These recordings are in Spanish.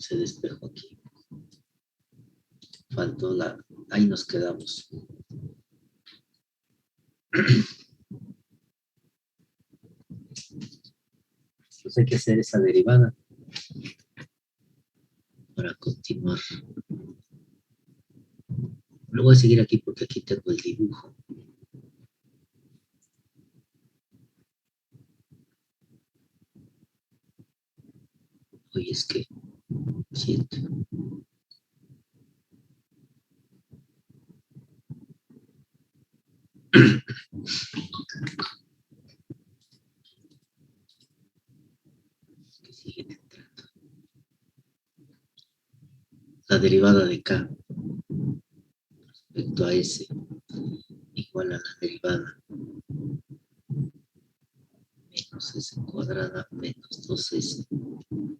Se despejó aquí. Faltó la... Ahí nos quedamos. Pues hay que hacer esa derivada para continuar. Lo voy a seguir aquí porque aquí tengo el dibujo. Oye, es que siento. Que siguen entrando. La derivada de K respecto a S igual a la derivada menos S cuadrada menos 2S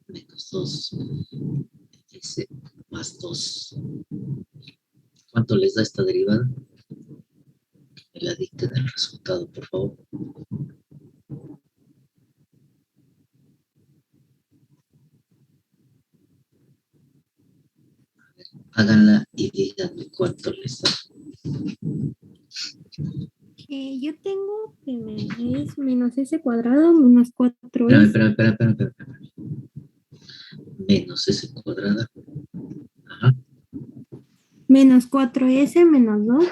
menos 2S más 2. ¿Cuánto les da esta derivada? Me la dicten el resultado, por favor. Háganla y díganme cuánto les da. Yo tengo que es menos S cuadrado menos 4S. Espera. Menos S cuadrada. Ajá. Menos 4S menos 2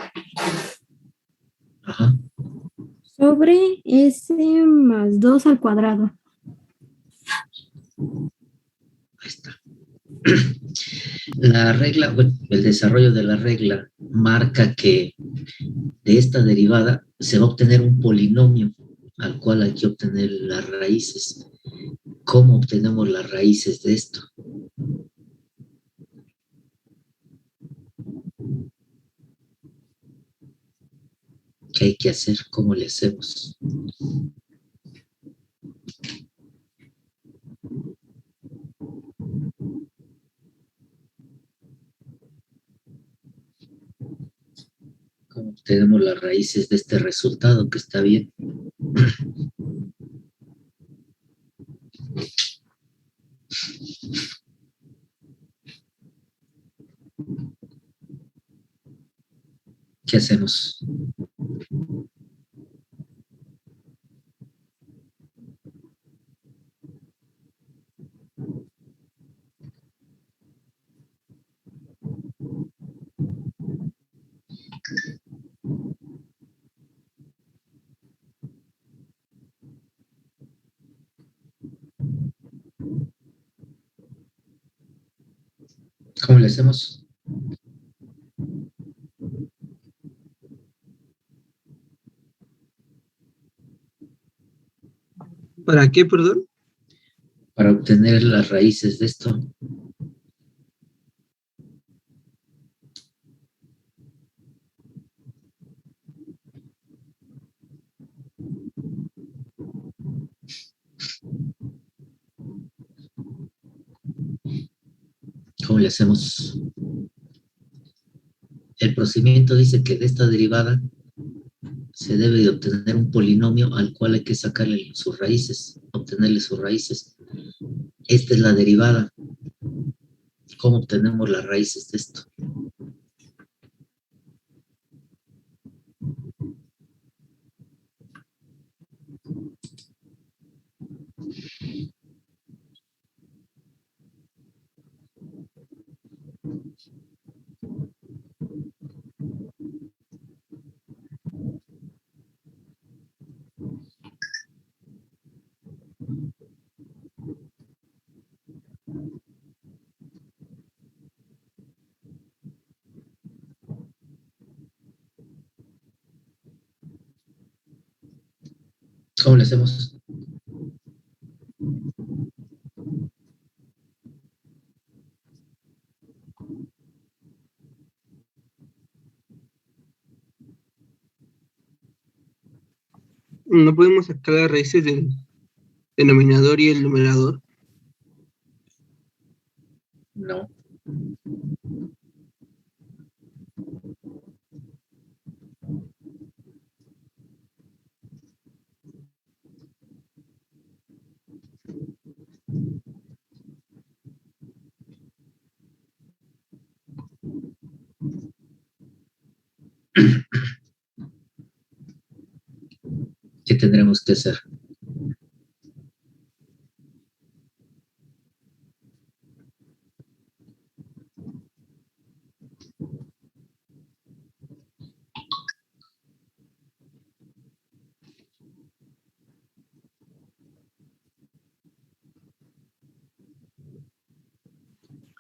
Ajá. sobre S más 2 al cuadrado. Ahí está. La regla, bueno, el desarrollo de la regla marca que de esta derivada se va a obtener un polinomio al cual hay que obtener las raíces. ¿Cómo obtenemos las raíces de esto? ¿Qué hay que hacer? ¿Cómo le hacemos? ¿Cómo obtenemos las raíces de este resultado que está bien? ¿Qué hacemos? ¿Cómo le hacemos? ¿Para qué, perdón? Para obtener las raíces de esto. ¿Cómo le hacemos? El procedimiento dice que de esta derivada se debe de obtener un polinomio al cual hay que sacarle sus raíces, obtenerle sus raíces. Esta es la derivada. ¿Cómo obtenemos las raíces de esto? ¿Cómo le hacemos? No podemos sacar las raíces del denominador y el numerador. No. ¿Qué tendremos que hacer?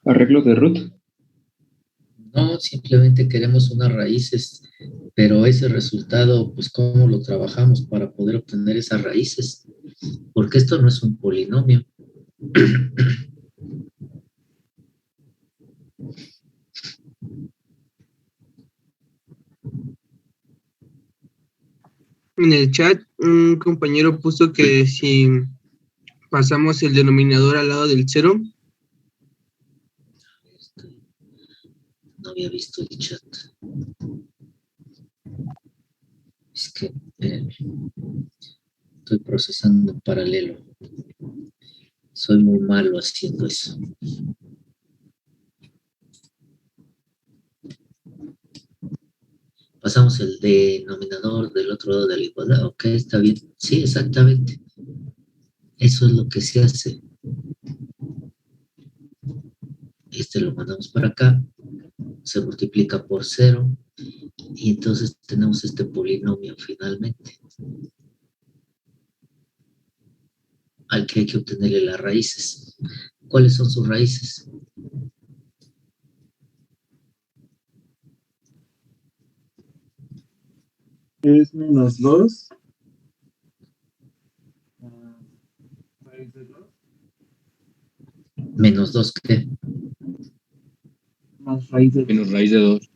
Arreglo de root. No, simplemente queremos unas raíces, pero ese resultado, pues, ¿cómo lo trabajamos para poder obtener esas raíces? Porque esto no es un polinomio. En el chat, un compañero puso que si pasamos el denominador al lado del cero, No había visto el chat. Es que estoy procesando en paralelo. Soy muy malo haciendo eso. Pasamos el denominador del otro lado de la igualdad. Ok, está bien. Sí, exactamente. Eso es lo que se hace. Este lo mandamos para acá. Se multiplica por 0. Y entonces tenemos este polinomio finalmente, al que hay que obtenerle las raíces. ¿Cuáles son sus raíces? Es menos 2. Raíz de 2. Menos 2, ¿qué? Más raíz de 2. Menos raíz de 2.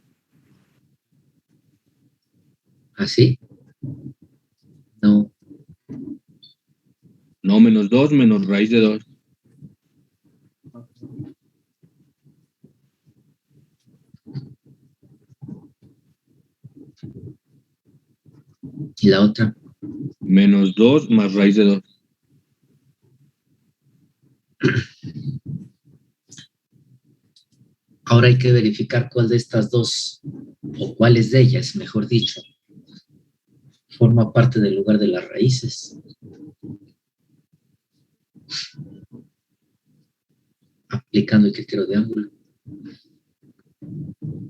¿Así? No. No, menos 2 menos raíz de 2. ¿Y la otra? Menos 2 más raíz de 2. Ahora hay que verificar cuál de estas dos, o cuáles de ellas, mejor dicho, forma parte del lugar de las raíces. Aplicando el criterio de ángulo.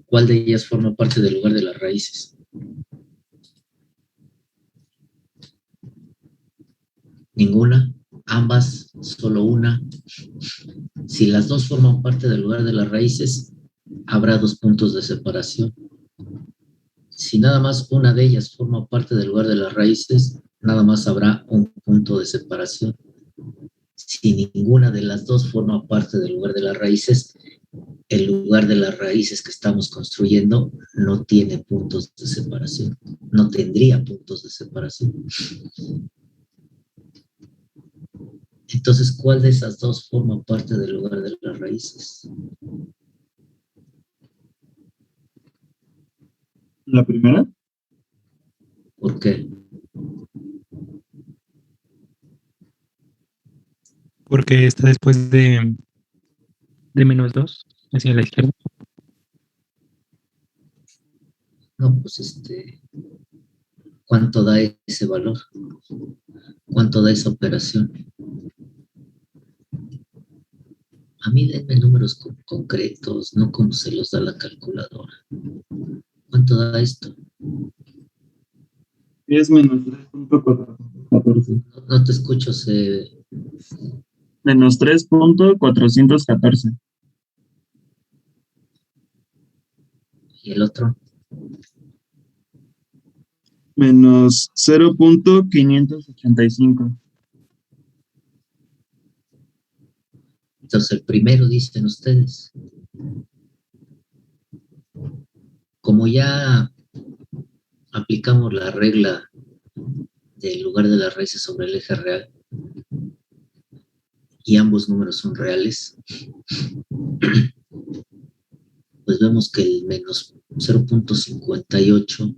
¿Cuál de ellas forma parte del lugar de las raíces? Ninguna. Ambas, solo una. Si las dos forman parte del lugar de las raíces, habrá 2 puntos de separación. Si nada más una de ellas forma parte del lugar de las raíces, nada más habrá un punto de separación. Si ninguna de las dos forma parte del lugar de las raíces, el lugar de las raíces que estamos construyendo no tiene puntos de separación, no tendría puntos de separación. Entonces, ¿cuál de esas dos forma parte del lugar de las raíces? La primera. ¿Por qué? Porque está después de menos 2, hacia la izquierda. No, pues ¿cuánto da ese valor? ¿Cuánto da esa operación? A mí denme números concretos, no como se los da la calculadora. ¿Cuánto da esto? Es menos 3.414. No te escucho, Menos 3.414. ¿Y el otro? Menos 0.585. Entonces, el primero, dicen ustedes. Como ya aplicamos la regla del lugar de las raíces sobre el eje real y ambos números son reales, pues vemos que el menos 0.58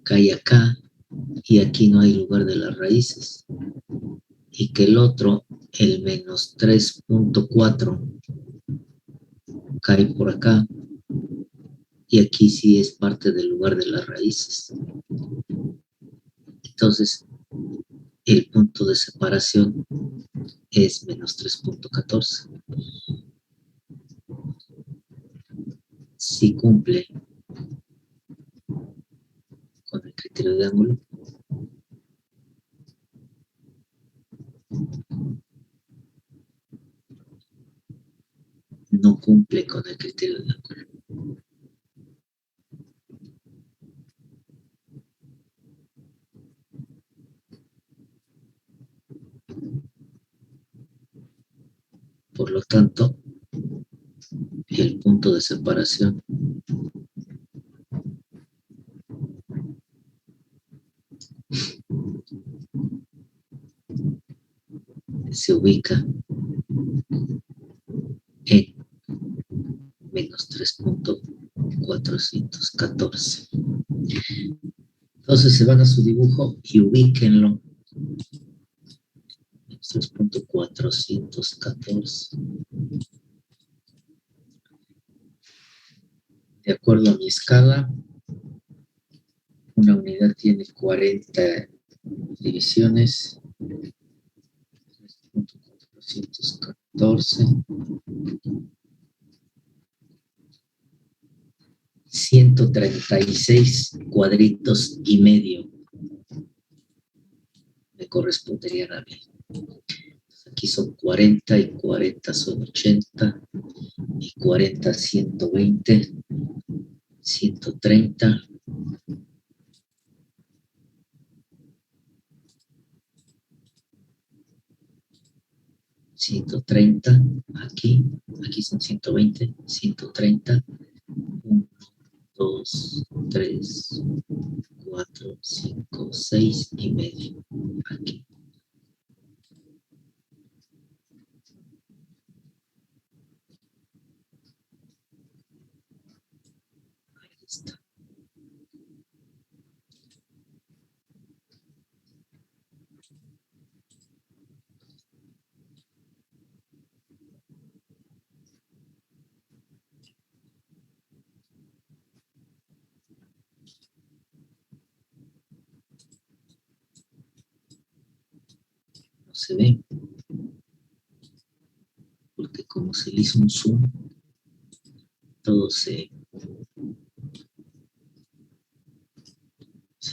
cae acá y aquí no hay lugar de las raíces. Y que el otro, el menos 3.4, cae por acá y aquí sí es parte del lugar de las raíces. Entonces, el punto de separación es menos 3.14. Si cumple con el criterio de ángulo, no cumple con el criterio de ángulo. Por lo tanto, el punto de separación se ubica en menos 3.414. Entonces se van a su dibujo y ubíquenlo. Menos 3.414. De acuerdo a mi escala, una unidad tiene 40 divisiones. 3.414. 136 cuadritos y medio me corresponderían a mí. Aquí son 40 y 40 son 80 y 40 120, 130, 130, aquí son 120, 130, 1, 2, 3, 4, 5, 6 y medio, aquí. Ahí está. No se ve, porque como se le hizo un zoom, todo se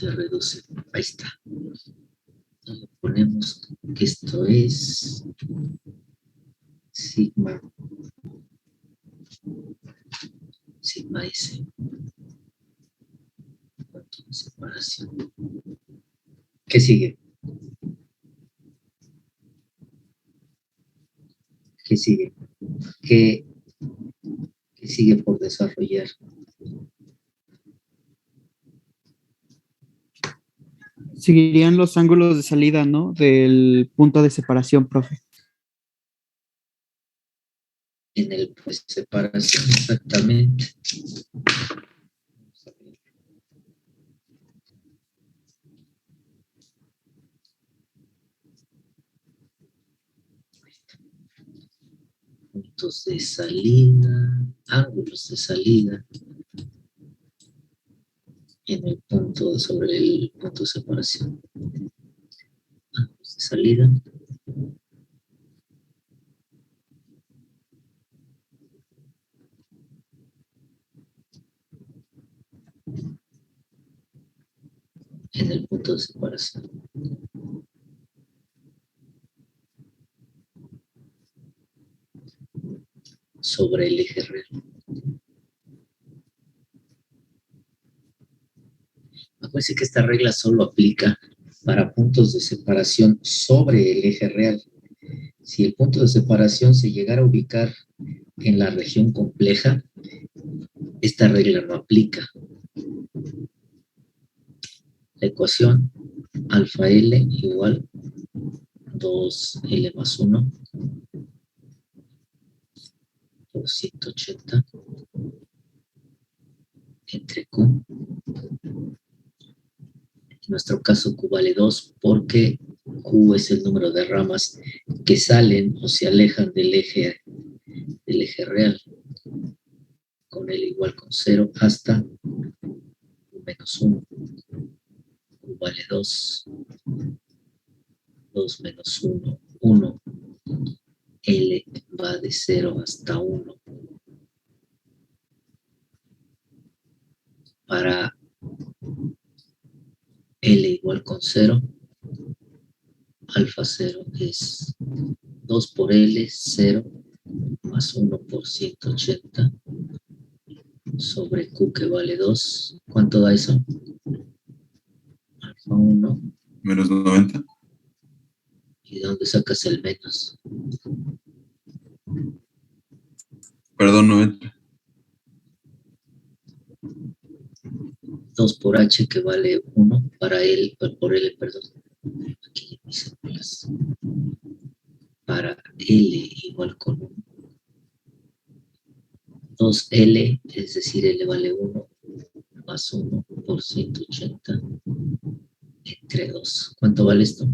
reduce. Ahí está. Le ponemos que esto es sigma S. Punto de separación. ¿Qué sigue? ¿Qué sigue? ¿Qué sigue por desarrollar? Seguirían los ángulos de salida, ¿no? Del punto de separación, profe. En el punto de separación, exactamente. Puntos de salida, ángulos de salida en el punto sobre el punto de separación. Ángulos de salida. En el punto de separación. Sobre el eje real. Acuérdense que esta regla solo aplica para puntos de separación sobre el eje real. Si el punto de separación se llegara a ubicar en la región compleja, esta regla no aplica. La ecuación alfa L igual 2L más 1 por 180 entre Q. En nuestro caso Q vale 2 porque Q es el número de ramas que salen o se alejan del eje real. con L igual con 0 hasta menos 1. Q vale 2. 2 menos 1, 1. L va de 0 hasta 1. Para L igual con 0, alfa 0 es 2 por L, 0, más 1 por 180, sobre Q que vale 2. ¿Cuánto da eso? Alfa 1. Menos 90. ¿Y de dónde sacas el menos? Perdón, 90. 2 por H que vale 1 para L, por L, perdón. Aquí mis células. Para L igual con 1. 2L, es decir, L vale 1, más 1 por 180 entre 2. ¿Cuánto vale esto?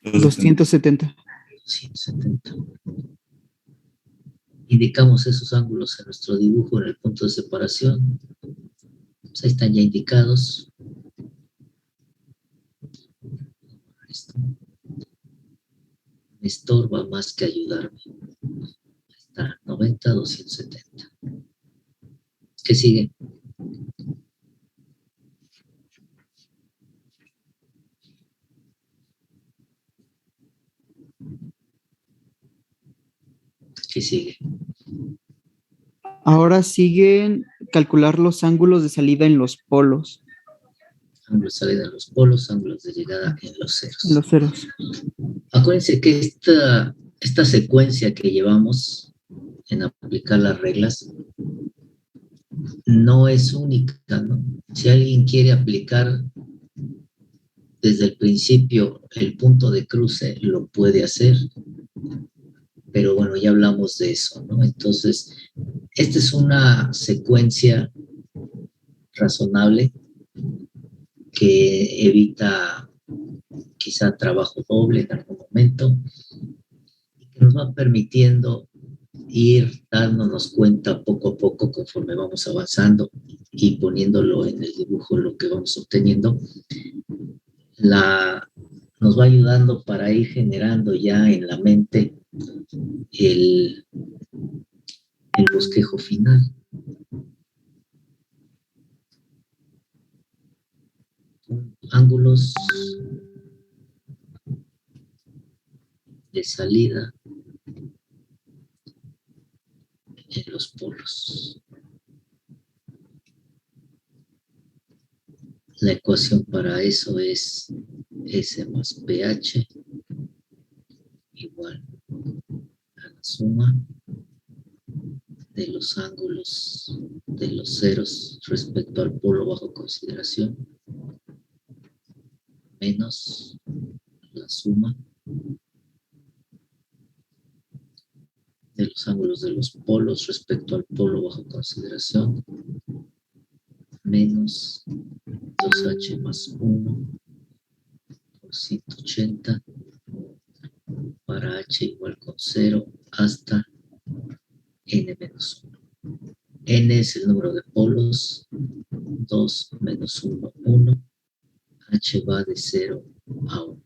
270. 170. Indicamos esos ángulos en nuestro dibujo en el punto de separación. Pues ahí están ya indicados. Esto me estorba más que ayudarme. Ahí está, 90, 270. ¿Qué sigue? ¿Qué sigue? Ahora siguen calcular los ángulos de salida en los polos, Ángulos de salida en los polos, ángulos de llegada en los ceros. los ceros. Acuérdense que esta secuencia que llevamos en aplicar las reglas no es única, ¿no? Si alguien quiere aplicar desde el principio el punto de cruce, lo puede hacer. Pero bueno, ya hablamos de eso, ¿no? Entonces, esta es una secuencia razonable que evita quizá trabajo doble en algún momento y que nos va permitiendo ir dándonos cuenta poco a poco conforme vamos avanzando y poniéndolo en el dibujo lo que vamos obteniendo, nos va ayudando para ir generando ya en la mente el bosquejo final. Ángulos de salida en los polos. La ecuación para eso es S más PH igual a la suma de los ángulos de los ceros respecto al polo bajo consideración menos la suma de los ángulos de los polos respecto al polo bajo consideración menos 2H más 1 por 180 para H igual con 0 hasta N menos 1. N es el número de polos, 2 menos 1, 1. H va de 0 a 1.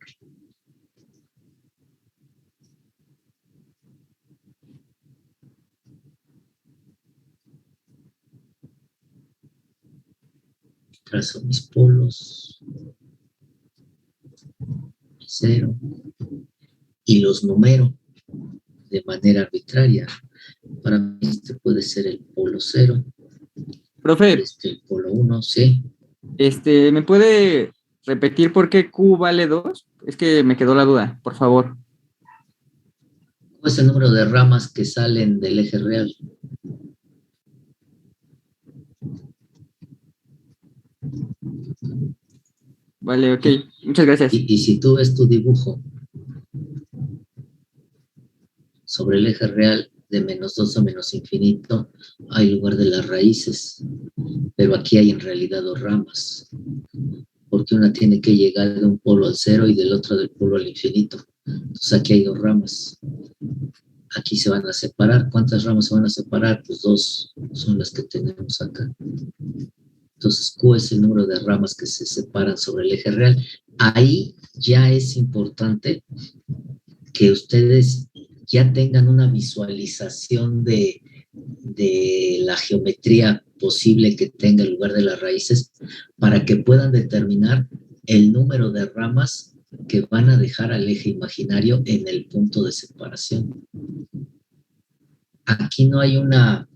Trazo mis polos, 0, y los numero de manera arbitraria. Para mí este puede ser el polo 0, Profe, el polo 1, ¿sí? ¿me puede repetir por qué Q vale 2? Es que me quedó la duda, por favor. ¿Cuál es el número de ramas que salen del eje real? Vale, ok. Muchas gracias. Y si tú ves tu dibujo sobre el eje real de menos 2 a menos infinito, hay lugar de las raíces, pero aquí hay en realidad dos ramas, porque una tiene que llegar de un polo al 0 y del otro del polo al infinito. Entonces aquí hay dos ramas. aquí se van a separar. ¿Cuántas ramas se van a separar? Pues 2 son las que tenemos acá. Entonces, Q es el número de ramas que se separan sobre el eje real. Ahí ya es importante que ustedes ya tengan una visualización de la geometría posible que tenga en lugar de las raíces para que puedan determinar el número de ramas que van a dejar al eje imaginario en el punto de separación. Aquí no hay una...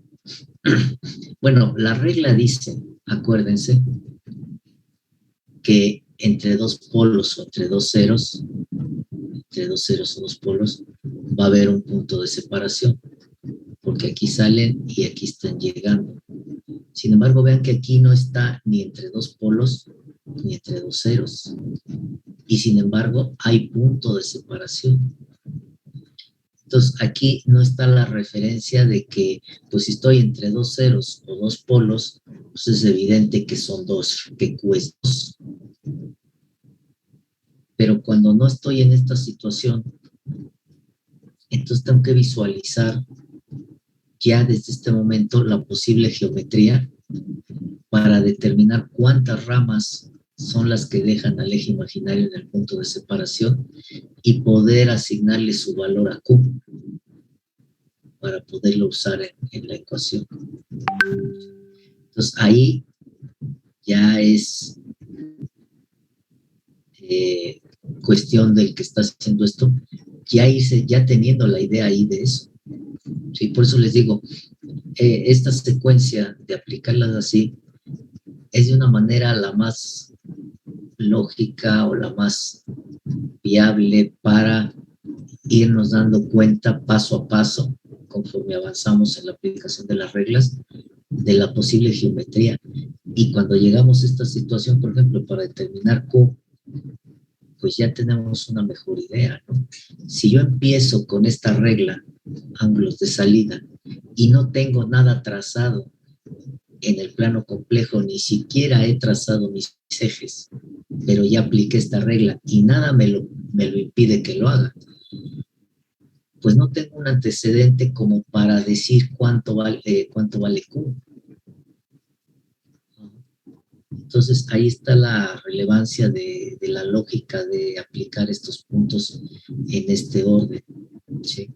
Bueno, la regla dice, acuérdense, que entre 2 polos o entre 2 ceros o 2 polos, va a haber un punto de separación, porque aquí salen y aquí están llegando. Sin embargo, vean que aquí no está ni entre 2 polos ni entre 2 ceros. Y sin embargo, hay punto de separación. Entonces, aquí no está la referencia de que, pues si estoy entre 2 ceros o 2 polos, pues es evidente que son 2, que Q es 2. Pero cuando no estoy en esta situación, entonces tengo que visualizar ya desde este momento la posible geometría para determinar cuántas ramas son las que dejan al eje imaginario en el punto de separación y poder asignarle su valor a Q para poderlo usar en la ecuación. Entonces ahí ya es cuestión del que está haciendo esto, ya teniendo la idea ahí de eso. Sí, por eso les digo, esta secuencia de aplicarlas así es de una manera la más lógica o la más viable para irnos dando cuenta paso a paso, conforme avanzamos en la aplicación de las reglas, de la posible geometría. Y cuando llegamos a esta situación, por ejemplo, para determinar Q, pues ya tenemos una mejor idea, ¿no? Si yo empiezo con esta regla, ángulos de salida, y no tengo nada trazado en el plano complejo, ni siquiera he trazado mis ejes, pero ya apliqué esta regla y nada me lo impide que lo haga, pues no tengo un antecedente como para decir cuánto vale Q. Entonces, ahí está la relevancia de la lógica de aplicar estos puntos en este orden, ¿sí?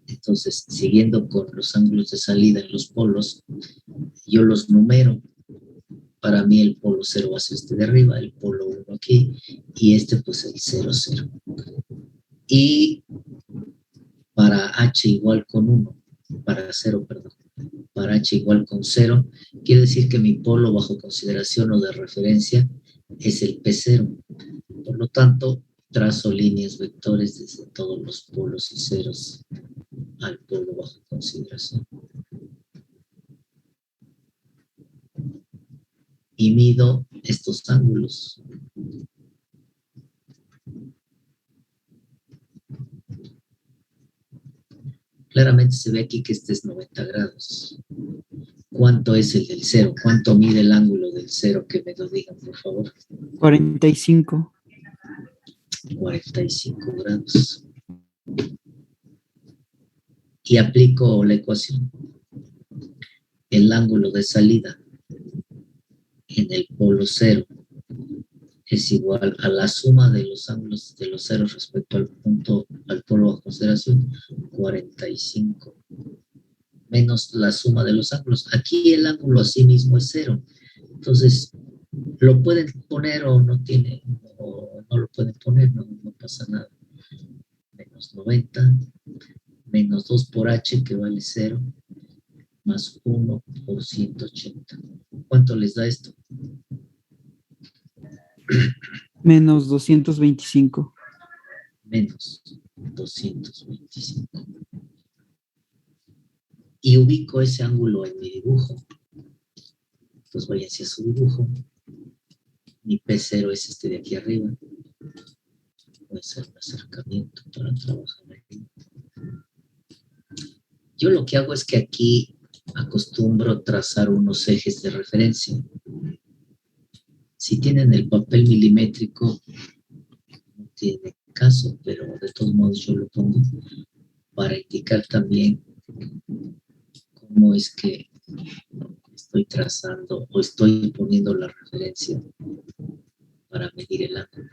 Entonces, siguiendo con los ángulos de salida en los polos, yo los numero. Para mí el polo 0 va a ser este de arriba, el polo 1 aquí, y este pues el 0, 0. Y para h igual con 1, para 0, perdón, para h igual con 0, quiere decir que mi polo bajo consideración o de referencia es el P0. Por lo tanto, trazo líneas vectores desde todos los polos y ceros al polo bajo consideración. Y mido estos ángulos. Claramente se ve aquí que este es 90 grados. ¿Cuánto es el del 0? ¿Cuánto mide el ángulo del 0? Que me lo digan, por favor. 45. 45 grados. Y aplico la ecuación. El ángulo de salida en el polo 0 es igual a la suma de los ángulos de los ceros respecto al polo bajo consideración, 45, menos la suma de los ángulos. Aquí el ángulo así mismo es 0. Entonces, lo pueden poner o no lo pueden poner, no pasa nada. Menos 90, menos 2 por h, que vale 0, más 1 por 180. ¿Cuánto les da esto? Menos 225. Menos 225. Y ubico ese ángulo en mi dibujo. Pues váyanse a su dibujo. Mi P0 es este de aquí arriba. Voy a hacer un acercamiento para trabajar aquí. Yo lo que hago es que aquí acostumbro trazar unos ejes de referencia. Si tienen el papel milimétrico, no tiene caso, pero de todos modos yo lo pongo para indicar también cómo es que estoy trazando o estoy poniendo la referencia para medir el ángulo.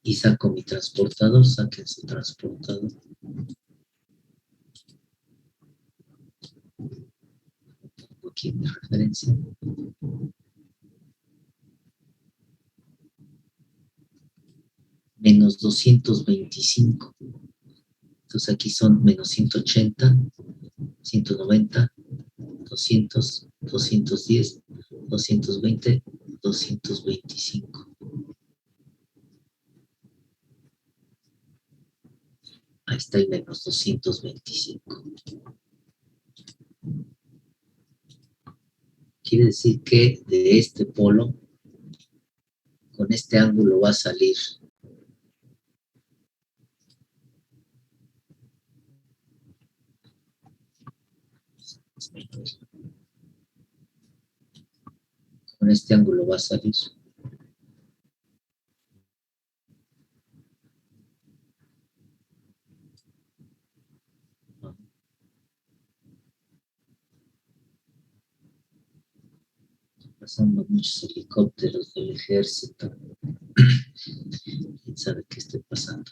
Y saco mi transportador, saquen su transportador. Pongo aquí mi referencia. Menos 225. Entonces aquí son menos 180, 190, 200, 210, 220, 225. Ahí está el menos 225. Quiere decir que de este polo, con este ángulo va a salir con este ángulo va a salir pasando muchos helicópteros del ejército. ¿Quién sabe qué esté pasando?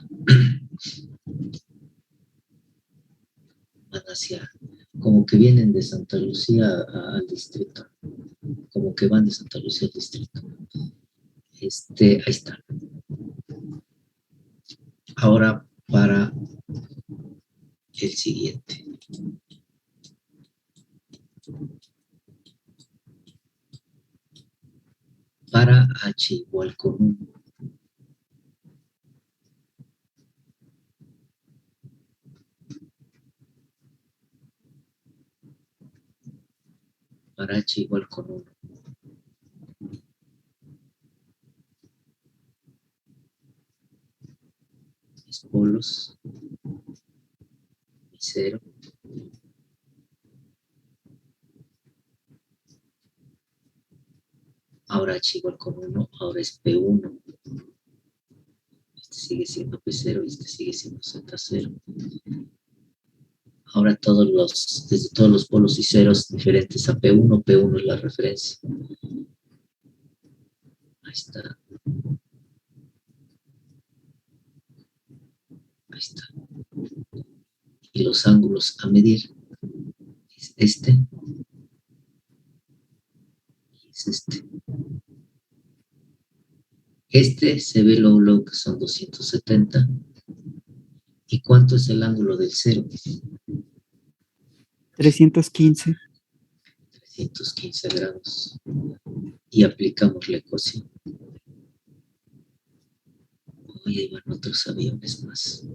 Van hacia, como que vienen de Santa Lucía al distrito, como que van de Santa Lucía al distrito. Ahí está. Ahora para el siguiente. Para H igual con 1. Para H igual con 1. Mis polos. Mi 0. Ahora H igual con 1, ahora es P1. Este sigue siendo P0 y este sigue siendo Z0. Ahora desde todos los polos y ceros diferentes a P1, P1 es la referencia. Ahí está. Ahí está. Y los ángulos a medir es este. Y es este. Este se ve luego que son 270. ¿Y cuánto es el ángulo del 0? 315. 315 grados. Y aplicamos la ecuación. Hoy ahí van otros aviones más.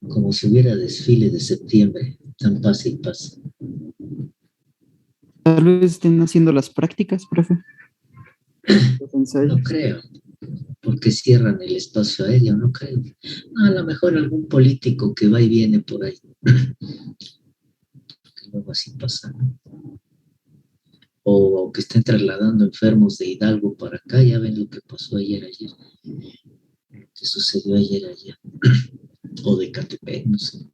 Como si hubiera desfile de septiembre. Tan fácil pasa. Tal vez estén haciendo las prácticas, profe. Los ensayos. No creo. Porque cierran el espacio aéreo, no creo. A lo mejor algún político que va y viene por ahí. Que luego así pasa, ¿no? O que estén trasladando enfermos de Hidalgo para acá, ya ven lo que pasó ayer, lo que sucedió ayer allá, o de Catepec, no sé.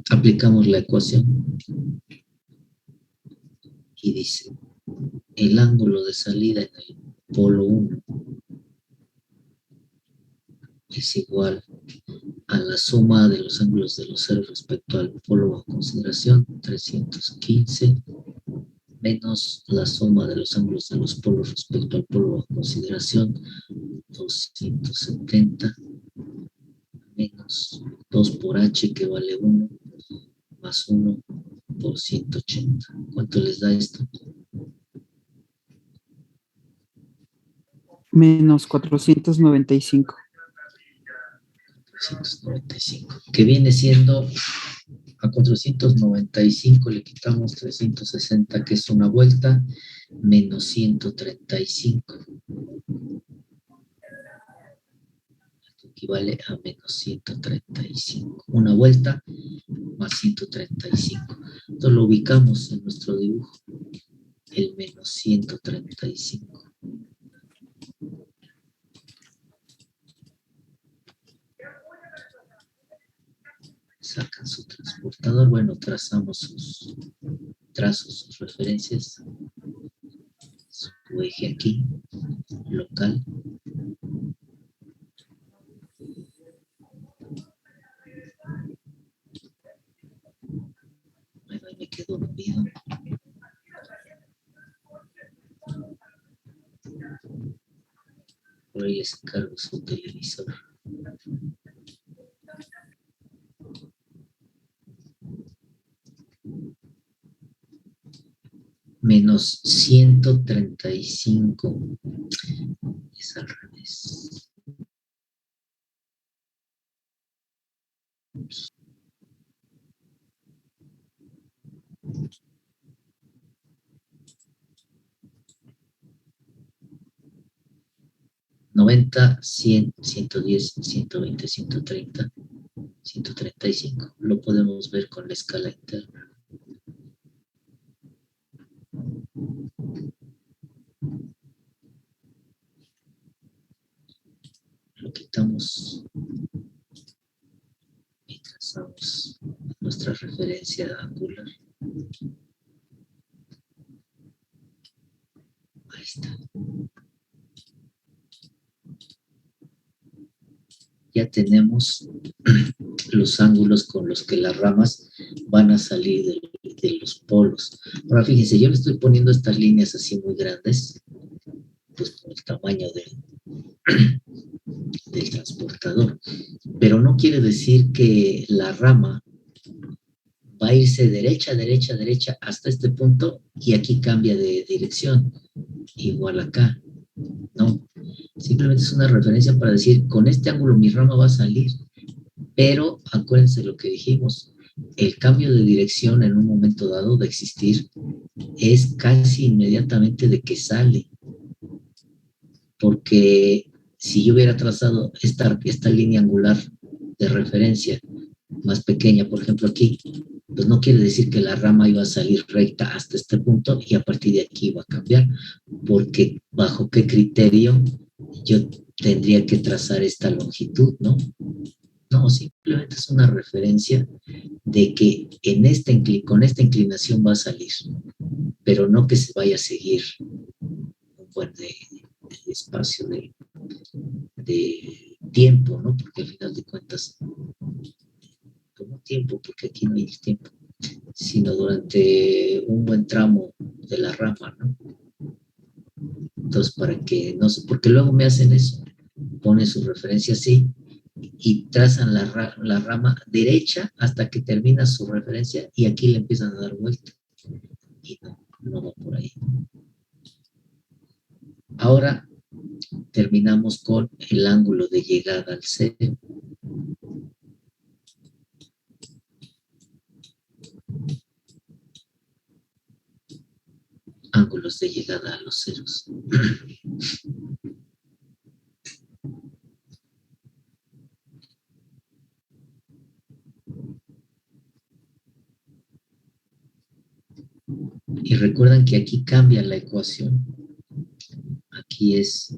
Aplicamos la ecuación y dice, el ángulo de salida en el polo 1 es igual a la suma de los ángulos de los ceros respecto al polo bajo consideración, 315, menos la suma de los ángulos de los polos respecto al polo bajo consideración, 270, menos 2 por H, que vale 1, más 1 por 180. ¿Cuánto les da esto? Menos 495. 495, que viene siendo, a 495 le quitamos 360, que es una vuelta, menos 135. Esto equivale a menos 135. Una vuelta más 135. Entonces lo ubicamos en nuestro dibujo, el menos 135. Sacan su transportador, bueno, trazamos sus trazos, sus referencias, su eje aquí, local. Bueno, ahí me quedó dormido. Por ahí les encargo su televisor. Menos 135. Es al revés. $90, 100, 110, 120, 130, 135. Lo podemos ver con la escala interna. Lo quitamos y trazamos nuestra referencia angular. Ahí está. Ya tenemos los ángulos con los que las ramas van a salir de los polos. Ahora fíjense, yo le estoy poniendo estas líneas así muy grandes, pues por el tamaño del transportador. Pero no quiere decir que la rama va a irse derecha, derecha, derecha hasta este punto y aquí cambia de dirección. Igual acá. No, simplemente es una referencia para decir, con este ángulo mi rama va a salir, pero acuérdense lo que dijimos, el cambio de dirección en un momento dado de existir es casi inmediatamente de que sale, porque si yo hubiera trazado esta línea angular de referencia más pequeña, por ejemplo aquí, pues no quiere decir que la rama iba a salir recta hasta este punto y a partir de aquí va a cambiar, porque bajo qué criterio yo tendría que trazar esta longitud, ¿no? No, simplemente es una referencia de que con esta inclinación va a salir, pero no que se vaya a seguir un buen de espacio de tiempo, ¿no? Porque al final de cuentas, como tiempo, porque aquí no hay tiempo, sino durante un buen tramo de la rama, ¿no? Entonces, para que no sé, porque luego me hacen eso, ponen su referencia así y trazan la rama derecha hasta que termina su referencia y aquí le empiezan a dar vuelta. Y no va por ahí. Ahora terminamos con el ángulo de llegada al cero. Ángulos de llegada a los ceros. Y recuerdan que aquí cambia la ecuación. Aquí es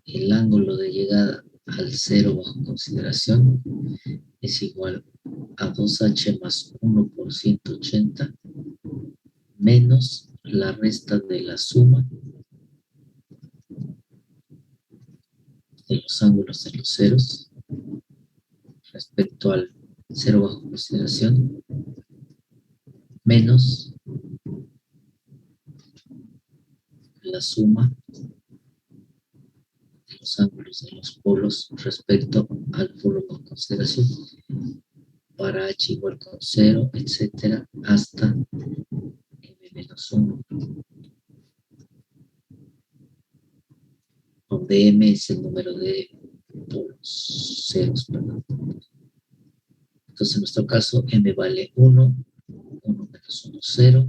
el ángulo de llegada al cero bajo consideración es igual a 2h más 1 por 180 menos la resta de la suma de los ángulos de los ceros respecto al cero bajo consideración menos la suma de los ángulos de los polos respecto al polo bajo consideración para h igual con 0, etcétera, hasta m menos 1. Donde m es el número de polos ceros, perdón. Entonces, en nuestro caso, m vale 1, 1 menos 1, 0,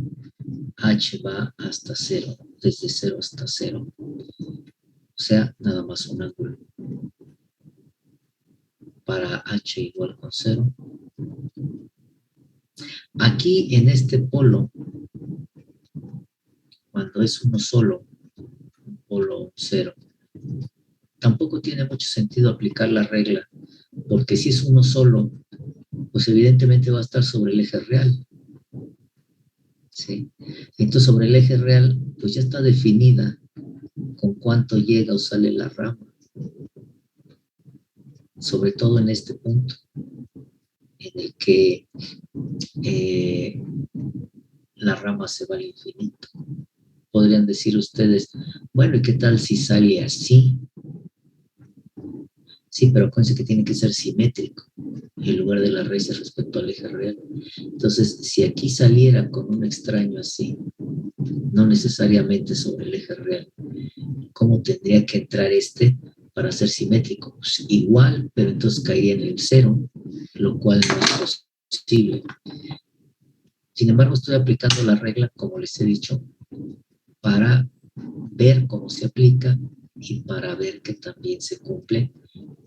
h va hasta 0, desde 0 hasta 0. O sea, nada más un ángulo. Para h igual con 0, Aquí en este polo, cuando es uno solo, un polo cero, tampoco tiene mucho sentido aplicar la regla, porque si es uno solo, pues evidentemente va a estar sobre el eje real. ¿Sí? Entonces sobre el eje real, pues ya está definida con cuánto llega o sale la rama, sobre todo en este punto, en el que la rama se va al infinito. Podrían decir ustedes, bueno, ¿y qué tal si sale así? Sí, pero acuérdense que tiene que ser simétrico en lugar de las raíces respecto al eje real. Entonces, si aquí saliera con un extraño así, no necesariamente sobre el eje real, ¿cómo tendría que entrar este para ser simétrico? Pues igual, pero entonces caería en el cero, lo cual no es posible. Sin embargo, estoy aplicando la regla, como les he dicho, para ver cómo se aplica y para ver que también se cumple,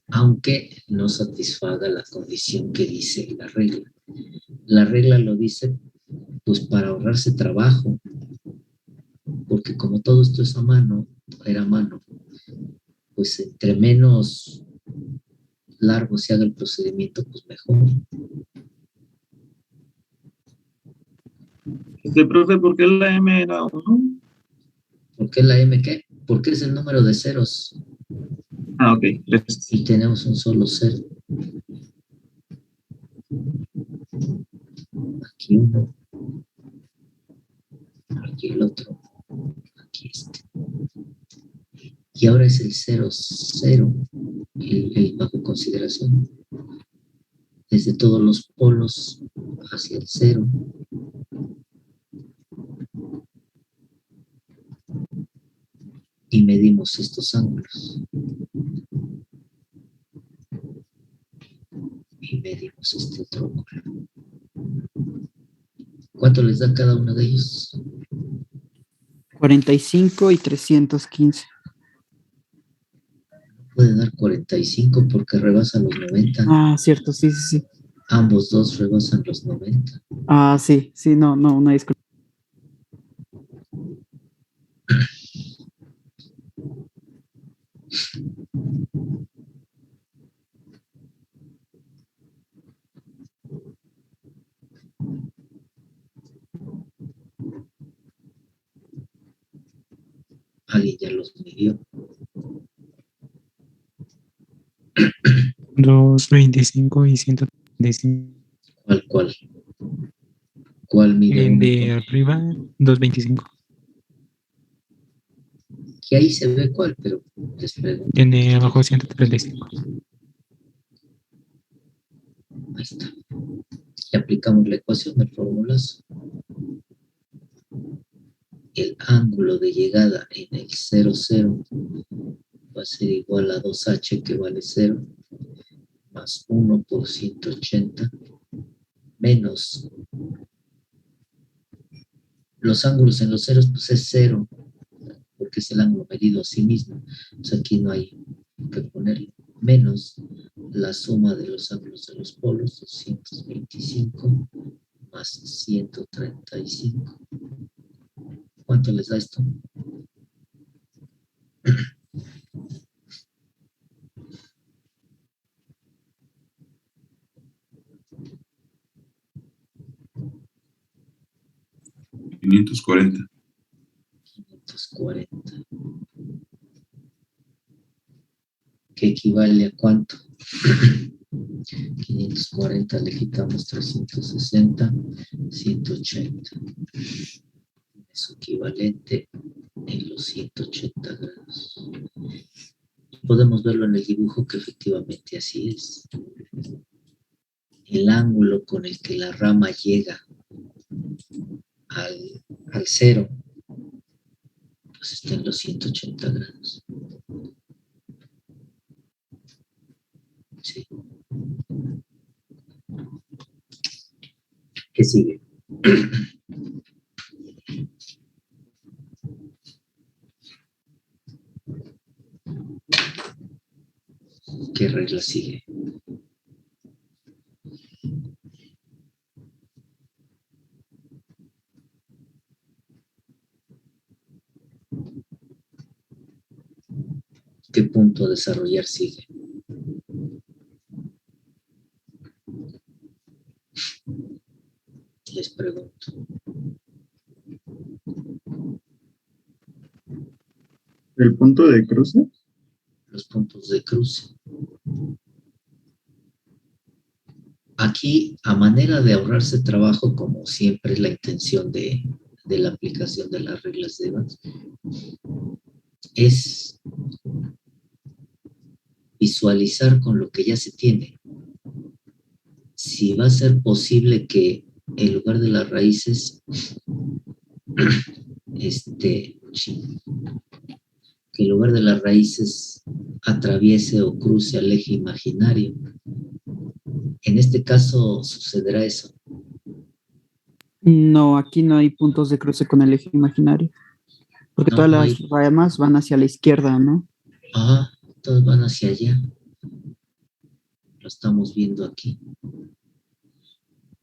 aunque no satisfaga la condición que dice la regla. La regla lo dice pues para ahorrarse trabajo, porque como todo esto es a mano, era a mano, pues entre menos largo se haga el procedimiento, pues mejor. Profe, ¿por qué la M era 1? ¿Por qué la M qué? Porque es el número de ceros Ah, ok, gracias. y tenemos un solo cero. Aquí uno, aquí el otro, aquí este. Y ahora es el 0, 0, el bajo consideración. Desde todos los polos hacia el 0. Y medimos estos ángulos. Y medimos este otro ángulo. ¿Cuánto les da cada uno de ellos? 45 y 315. Puede dar 45 porque rebasa los 90. Ah, cierto, sí, sí, sí. Ambos dos rebasan los 90. Ah, sí, sí, no, una disculpa. Alguien ya los midió. 225 y 135. ¿Cuál? ¿Cuál mide uno? De arriba, 225. Que ahí se ve cuál, pero les pregunto. Tiene abajo 135. Ahí está. Y aplicamos la ecuación del formulazo. El ángulo de llegada en el 0, 0 va a ser igual a 2h, que vale 0, más 1 por 180, menos los ángulos en los ceros, pues es 0, porque es el ángulo medido a sí mismo. Entonces aquí no hay que ponerlo. Menos la suma de los ángulos de los polos, 225 más 135. ¿Cuánto les da esto? $540. 540. ¿Que equivale a cuánto? 540 le quitamos 360, 180. Es equivalente en los 180 grados. Podemos verlo en el dibujo que efectivamente así es. El ángulo con el que la rama llega al 0, pues está en los 180 grados. Sí. ¿Qué sigue? ¿Qué regla sigue? ¿Qué punto a desarrollar sigue? Les pregunto. ¿El punto de cruce? Los puntos de cruce. Aquí, a manera de ahorrarse trabajo, como siempre es la intención de la aplicación de las reglas de Evans, es visualizar con lo que ya se tiene. Si va a ser posible que en lugar de las raíces, que en lugar de las raíces atraviese o cruce al eje imaginario. En este caso sucederá eso. No, aquí no hay puntos de cruce con el eje imaginario, porque No, todas no las hay. ramas van hacia la izquierda, ¿no? Ah, todos van hacia allá. Lo estamos viendo aquí.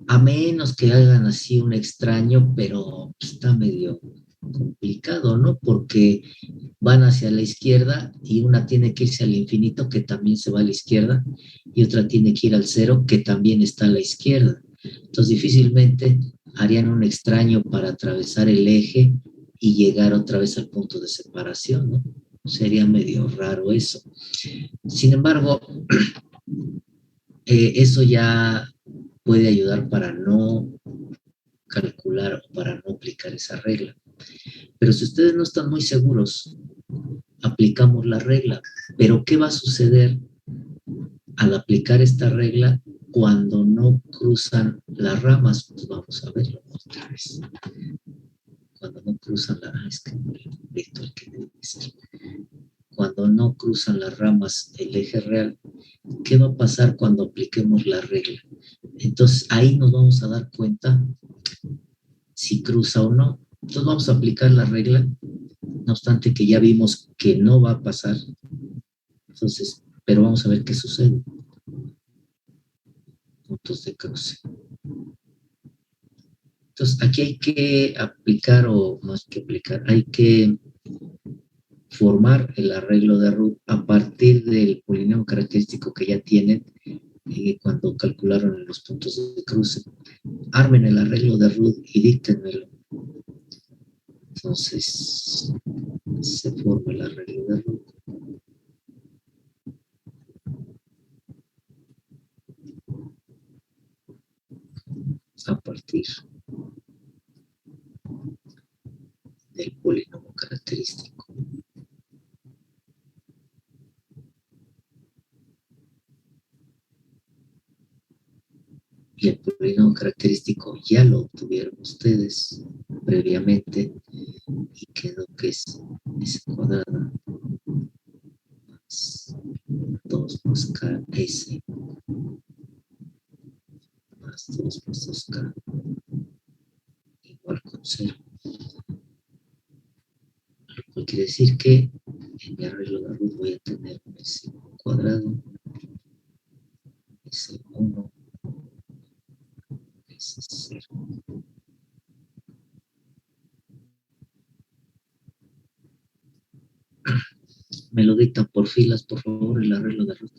A menos que hagan así un extraño, pero está medio complicado, ¿no? Porque van hacia la izquierda y una tiene que irse al infinito, que también se va a la izquierda, y otra tiene que ir al cero, que también está a la izquierda. Entonces, difícilmente harían un extraño para atravesar el eje y llegar otra vez al punto de separación, ¿no? Sería medio raro eso. Sin embargo, eso ya puede ayudar para no calcular o para no aplicar esa regla. Pero si ustedes no están muy seguros, aplicamos la regla. Pero ¿qué va a suceder al aplicar esta regla cuando no cruzan las ramas? Pues vamos a verlo otra vez. Cuando no cruzan las ramas, es que no le conecto el que debe decir. Cuando no cruzan las ramas el eje real, ¿qué va a pasar cuando apliquemos la regla? Entonces ahí nos vamos a dar cuenta si cruza o no. Entonces vamos a aplicar la regla, no obstante que ya vimos que no va a pasar. Entonces, pero vamos a ver qué sucede. Puntos de cruce. Entonces aquí hay que aplicar, o más que aplicar, hay que formar el arreglo de Ruth a partir del polinomio característico que ya tienen cuando calcularon los puntos de cruce. Armen el arreglo de Ruth y díctenmelo. Entonces, se forma el arreglo de Ruth. A partir del polinomio característico. Y el polinomio característico ya lo obtuvieron ustedes previamente y quedó que es S cuadrada más 2 más KS más 2 más 2K igual con 0. Lo cual quiere decir que en mi arreglo de Ruth voy a tener un S cuadrado, S1, S0. Me lo dictan por filas, por favor, el arreglo de Ruth.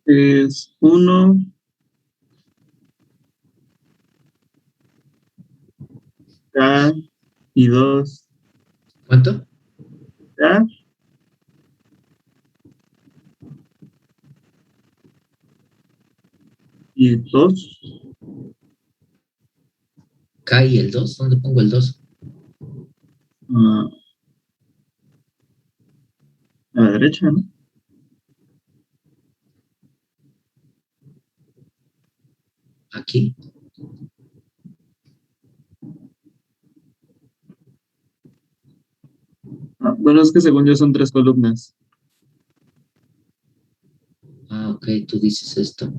Es 1, K y 2, ¿Cuánto? K y 2, K y el 2, ¿dónde pongo el 2? a la derecha, ¿no? Aquí. Bueno, es que según yo son 3 columnas. tú dices esto.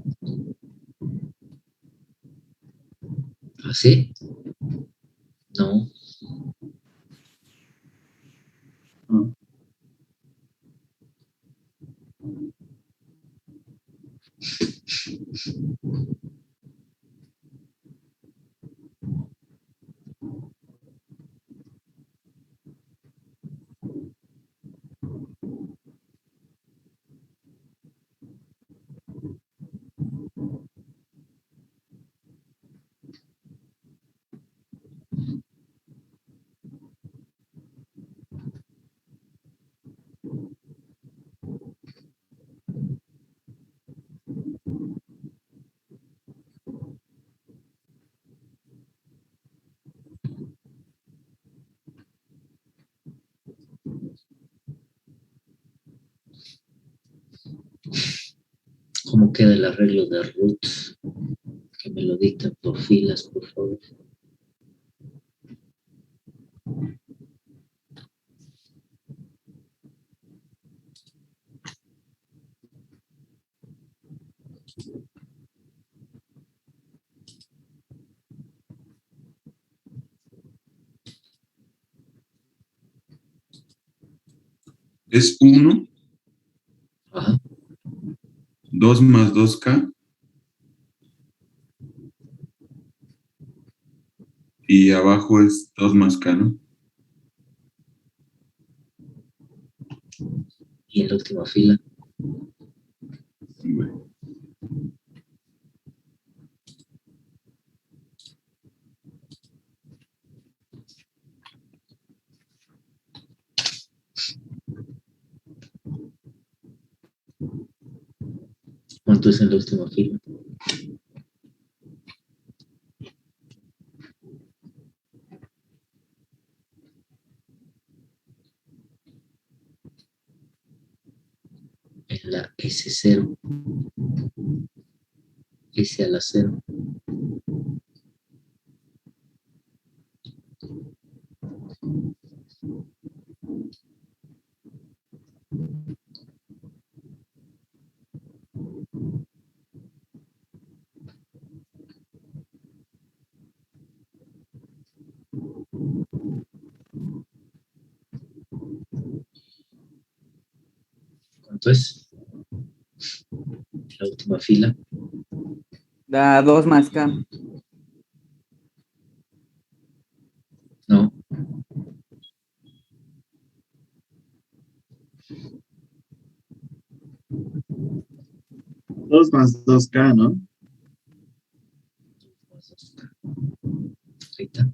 ¿Así? No. No. ¿Cómo queda el arreglo de Ruth? Que me lo dicten por filas, por favor. Es 1, Ajá. 2 más 2K, y abajo es 2 más K, ¿no? Y en la última fila, Bueno, ¿cuánto es en la última fila? En la S0, S a la 0. ¿Cuánto es? La última fila. Da 2 más K. No. Dos más 2K, ¿no? Ahorita.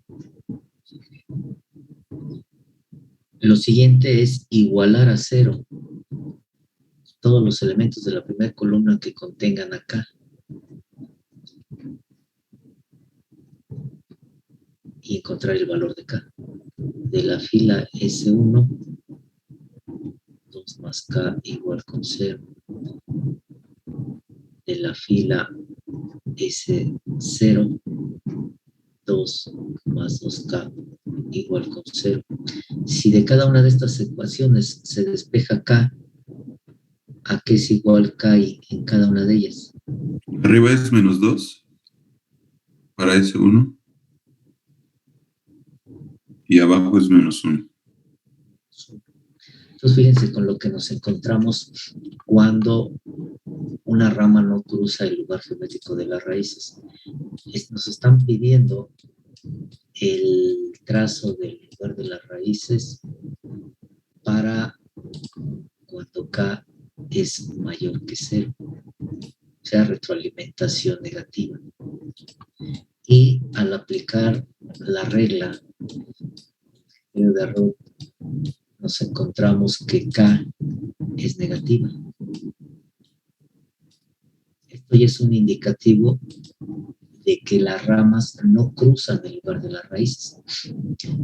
Lo siguiente es igualar a 0 todos los elementos de la primera columna que contengan acá. Y encontrar el valor de K. De la fila S1, 2 más K igual con 0. De la fila S0, 2 más 2K igual con 0. Si de cada una de estas ecuaciones se despeja K, ¿a qué es igual K en cada una de ellas? arriba es menos 2 para S1 y abajo es menos 1. Entonces fíjense con lo que nos encontramos cuando una rama no cruza el lugar geométrico de las raíces. Nos están pidiendo el trazo del lugar de las raíces para cuando K es mayor que 0, o sea, retroalimentación negativa. Y al aplicar la regla de Roth, nos encontramos que K es negativa. Esto ya es un indicativo de que las ramas no cruzan el lugar de las raíces,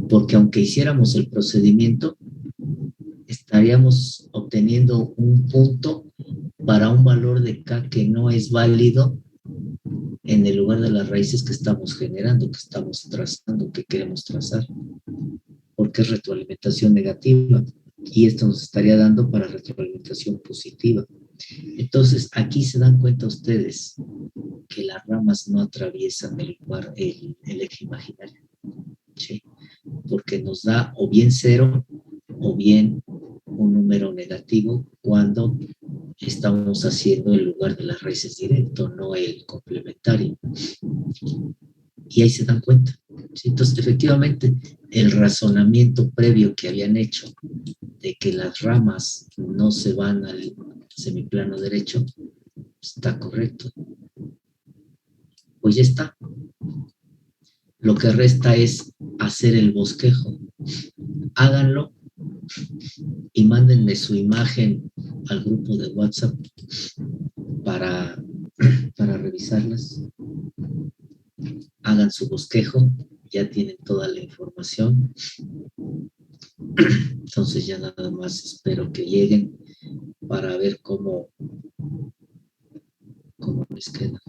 porque aunque hiciéramos el procedimiento, estaríamos obteniendo un punto para un valor de K que no es válido en el lugar de las raíces que estamos generando, que estamos trazando, que queremos trazar, porque es retroalimentación negativa, y esto nos estaría dando para retroalimentación positiva. Entonces, aquí se dan cuenta ustedes que las ramas no atraviesan el eje imaginario, ¿sí? Porque nos da o bien 0 o bien un número negativo cuando estamos haciendo el lugar de las raíces directo, no el complementario. Y ahí se dan cuenta, ¿sí? Entonces, efectivamente, el razonamiento previo que habían hecho de que las ramas no se van al semiplano derecho está correcto. Pues ya está. Lo que resta es hacer el bosquejo. Háganlo y mándenme su imagen al grupo de WhatsApp para revisarlas. Hagan su bosquejo, ya tienen toda la información. Entonces ya nada más espero que lleguen para ver cómo les queda.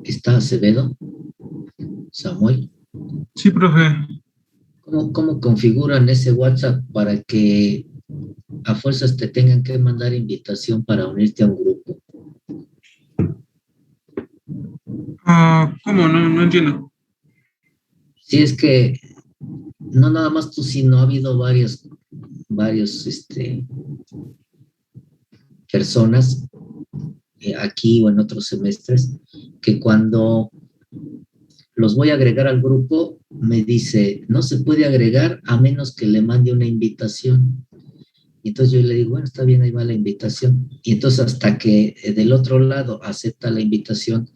¿Está Acevedo? Samuel. Sí, profe. ¿Cómo configuran ese WhatsApp para que a fuerzas te tengan que mandar invitación para unirte a un grupo? ¿Cómo? No entiendo. Si es que no nada más tú, sino ha habido varios personas aquí o en otros semestres que cuando los voy a agregar al grupo me dice, no se puede agregar a menos que le mande una invitación. Y entonces yo le digo, bueno, está bien, ahí va la invitación. Y entonces hasta que del otro lado acepta la invitación,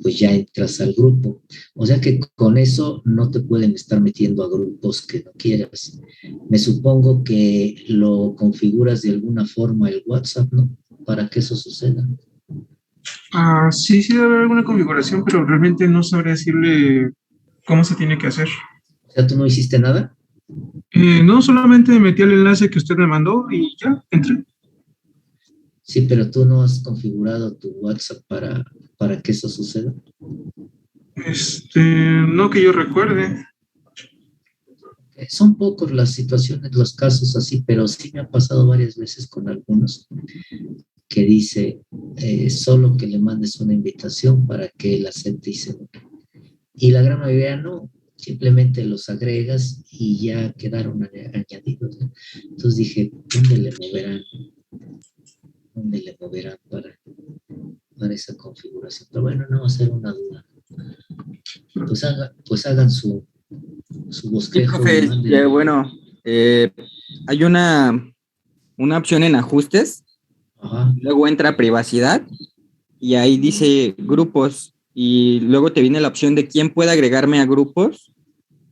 pues ya entras al grupo. O sea que con eso no te pueden estar metiendo a grupos que no quieras. Me supongo que lo configuras de alguna forma el WhatsApp, ¿no? Para que eso suceda. Sí, debe haber alguna configuración, pero realmente no sabré decirle cómo se tiene que hacer. O sea, ¿tú no hiciste nada? No, solamente metí el enlace que usted me mandó y ya, entré. Sí, pero tú no has configurado tu WhatsApp para que eso suceda. No que yo recuerde. Son pocos las situaciones, los casos así, pero sí me ha pasado varias veces con algunos que dice solo que le mandes una invitación para que él acepte y se une. Y la gran mayoría no, simplemente los agregas y ya quedaron añadidos, ¿no? Entonces dije, ¿dónde le moverán? ¿Dónde le moverán para esa configuración? Pero bueno, no va a ser una duda. Pues hagan su Sí, bosquejo y profe, manden. bueno, hay una opción en ajustes, Ajá. luego entra privacidad y ahí dice grupos y luego te viene la opción de quién puede agregarme a grupos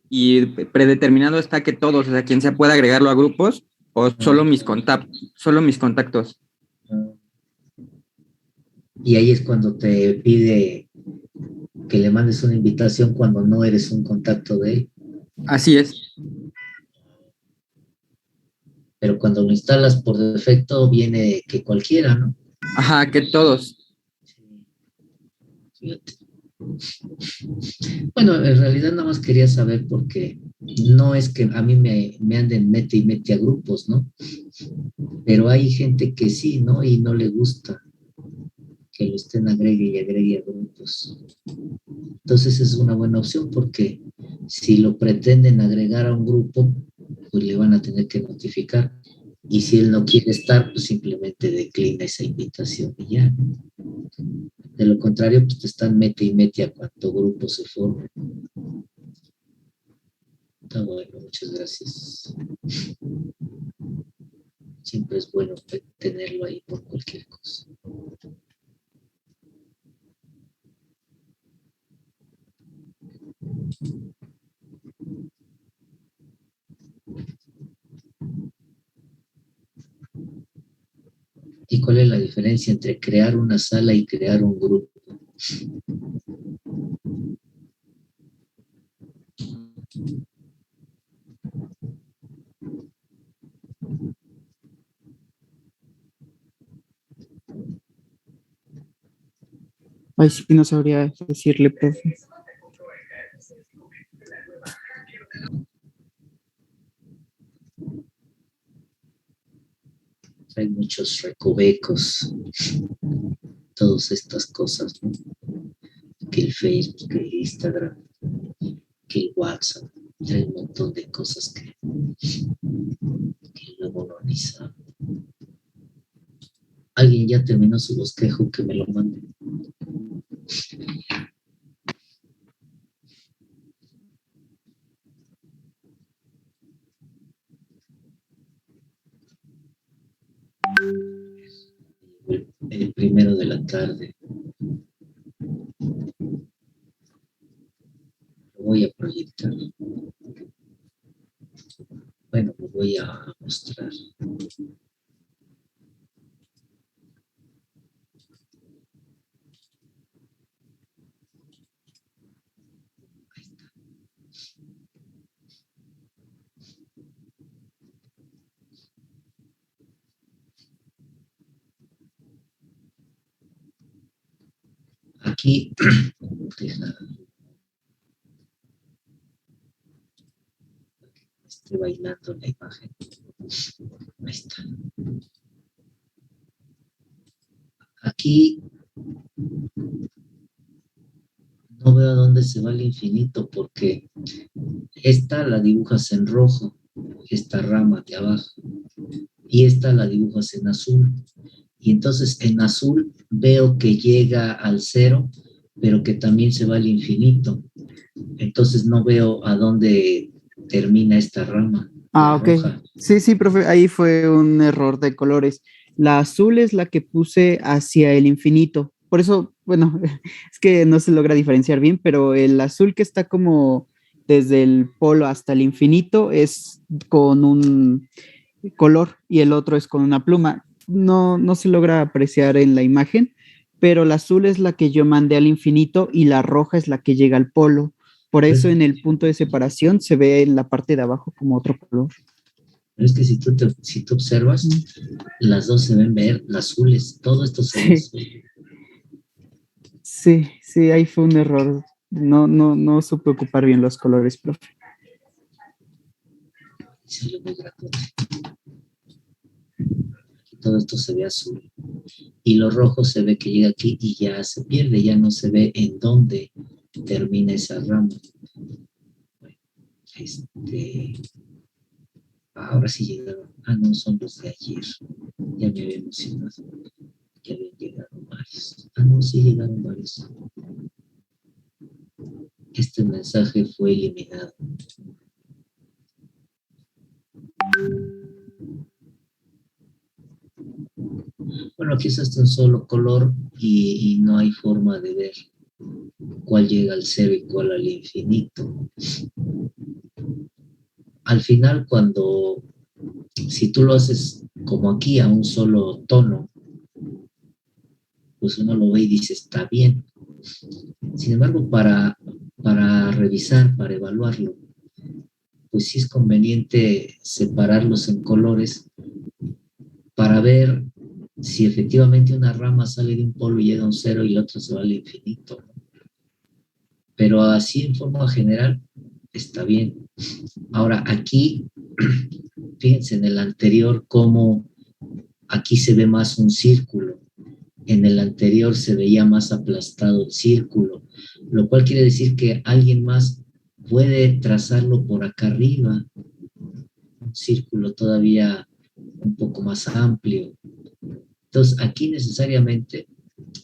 y predeterminado está que todos, o sea, quien sea pueda agregarlo a grupos o solo mis contactos. Y ahí es cuando te pide que le mandes una invitación cuando no eres un contacto de él. Así es. Pero cuando lo instalas por defecto viene que cualquiera, ¿no? Ajá, que todos. Fíjate. Bueno, en realidad nada más quería saber porque no es que a mí me anden mete y mete a grupos, ¿no? Pero hay gente que sí, ¿no? Y no le gusta que lo estén agregue a grupos. Entonces es una buena opción porque si lo pretenden agregar a un grupo, pues le van a tener que notificar. Y si él no quiere estar, pues simplemente declina esa invitación y ya. De lo contrario, pues te están mete y mete a cuánto grupo se forme. Está bueno, muchas gracias. Siempre es bueno tenerlo ahí por cualquier cosa. ¿Y cuál ¿Cuál es la diferencia entre crear una sala y crear un grupo? Ay, sí, no sabría decirle, profe. Hay muchos recovecos, todas estas cosas, ¿no? Que el Facebook, que el Instagram, que el WhatsApp, hay un montón de cosas que luego no ni sabe. ¿Alguien ya terminó su bosquejo? Que me lo mande. El primero de la tarde. Lo voy a proyectar. Bueno, lo voy a mostrar. Aquí, estoy bailando la imagen. Ahí está. Aquí no veo a dónde se va el infinito porque esta la dibujas en rojo, esta rama de abajo, y esta la dibujas en azul. Y entonces en azul veo que llega al cero, pero que también se va al infinito. Entonces no veo a dónde termina esta rama. Ah, ok. Roja. Sí, profe, ahí fue un error de colores. La azul es la que puse hacia el infinito. Por eso, bueno, es que no se logra diferenciar bien, pero el azul que está como desde el polo hasta el infinito es con un color y el otro es con una pluma. No se logra apreciar en la imagen, pero la azul es la que yo mandé al infinito y la roja es la que llega al polo. Por eso en el punto de separación se ve en la parte de abajo como otro color. Es que si tú observas, las dos se ven azules, todo esto se ve azul. Sí, ahí fue un error. No supe ocupar bien los colores, profe. Sí, muy grandote. Todo esto se ve azul. Y lo rojo se ve que llega aquí y ya se pierde, ya no se ve en dónde termina esa rama. Bueno, ahora sí llegaron. Ah, no, son los de ayer. Ya me había emocionado. Ya habían llegado varios. Ah, no, sí llegaron varios. Este mensaje fue eliminado. Bueno, aquí está un solo color y no hay forma de ver cuál llega al cero y cuál al infinito. Al final, si tú lo haces como aquí a un solo tono, pues uno lo ve y dice, está bien. Sin embargo, para revisar, para evaluarlo, pues sí es conveniente separarlos en colores para ver si efectivamente una rama sale de un polo y llega a un cero y la otra se va al infinito. Pero así en forma general está bien. Ahora aquí, fíjense en el anterior cómo aquí se ve más un círculo. En el anterior se veía más aplastado el círculo, lo cual quiere decir que alguien más puede trazarlo por acá arriba, un círculo todavía un poco más amplio. Entonces, aquí necesariamente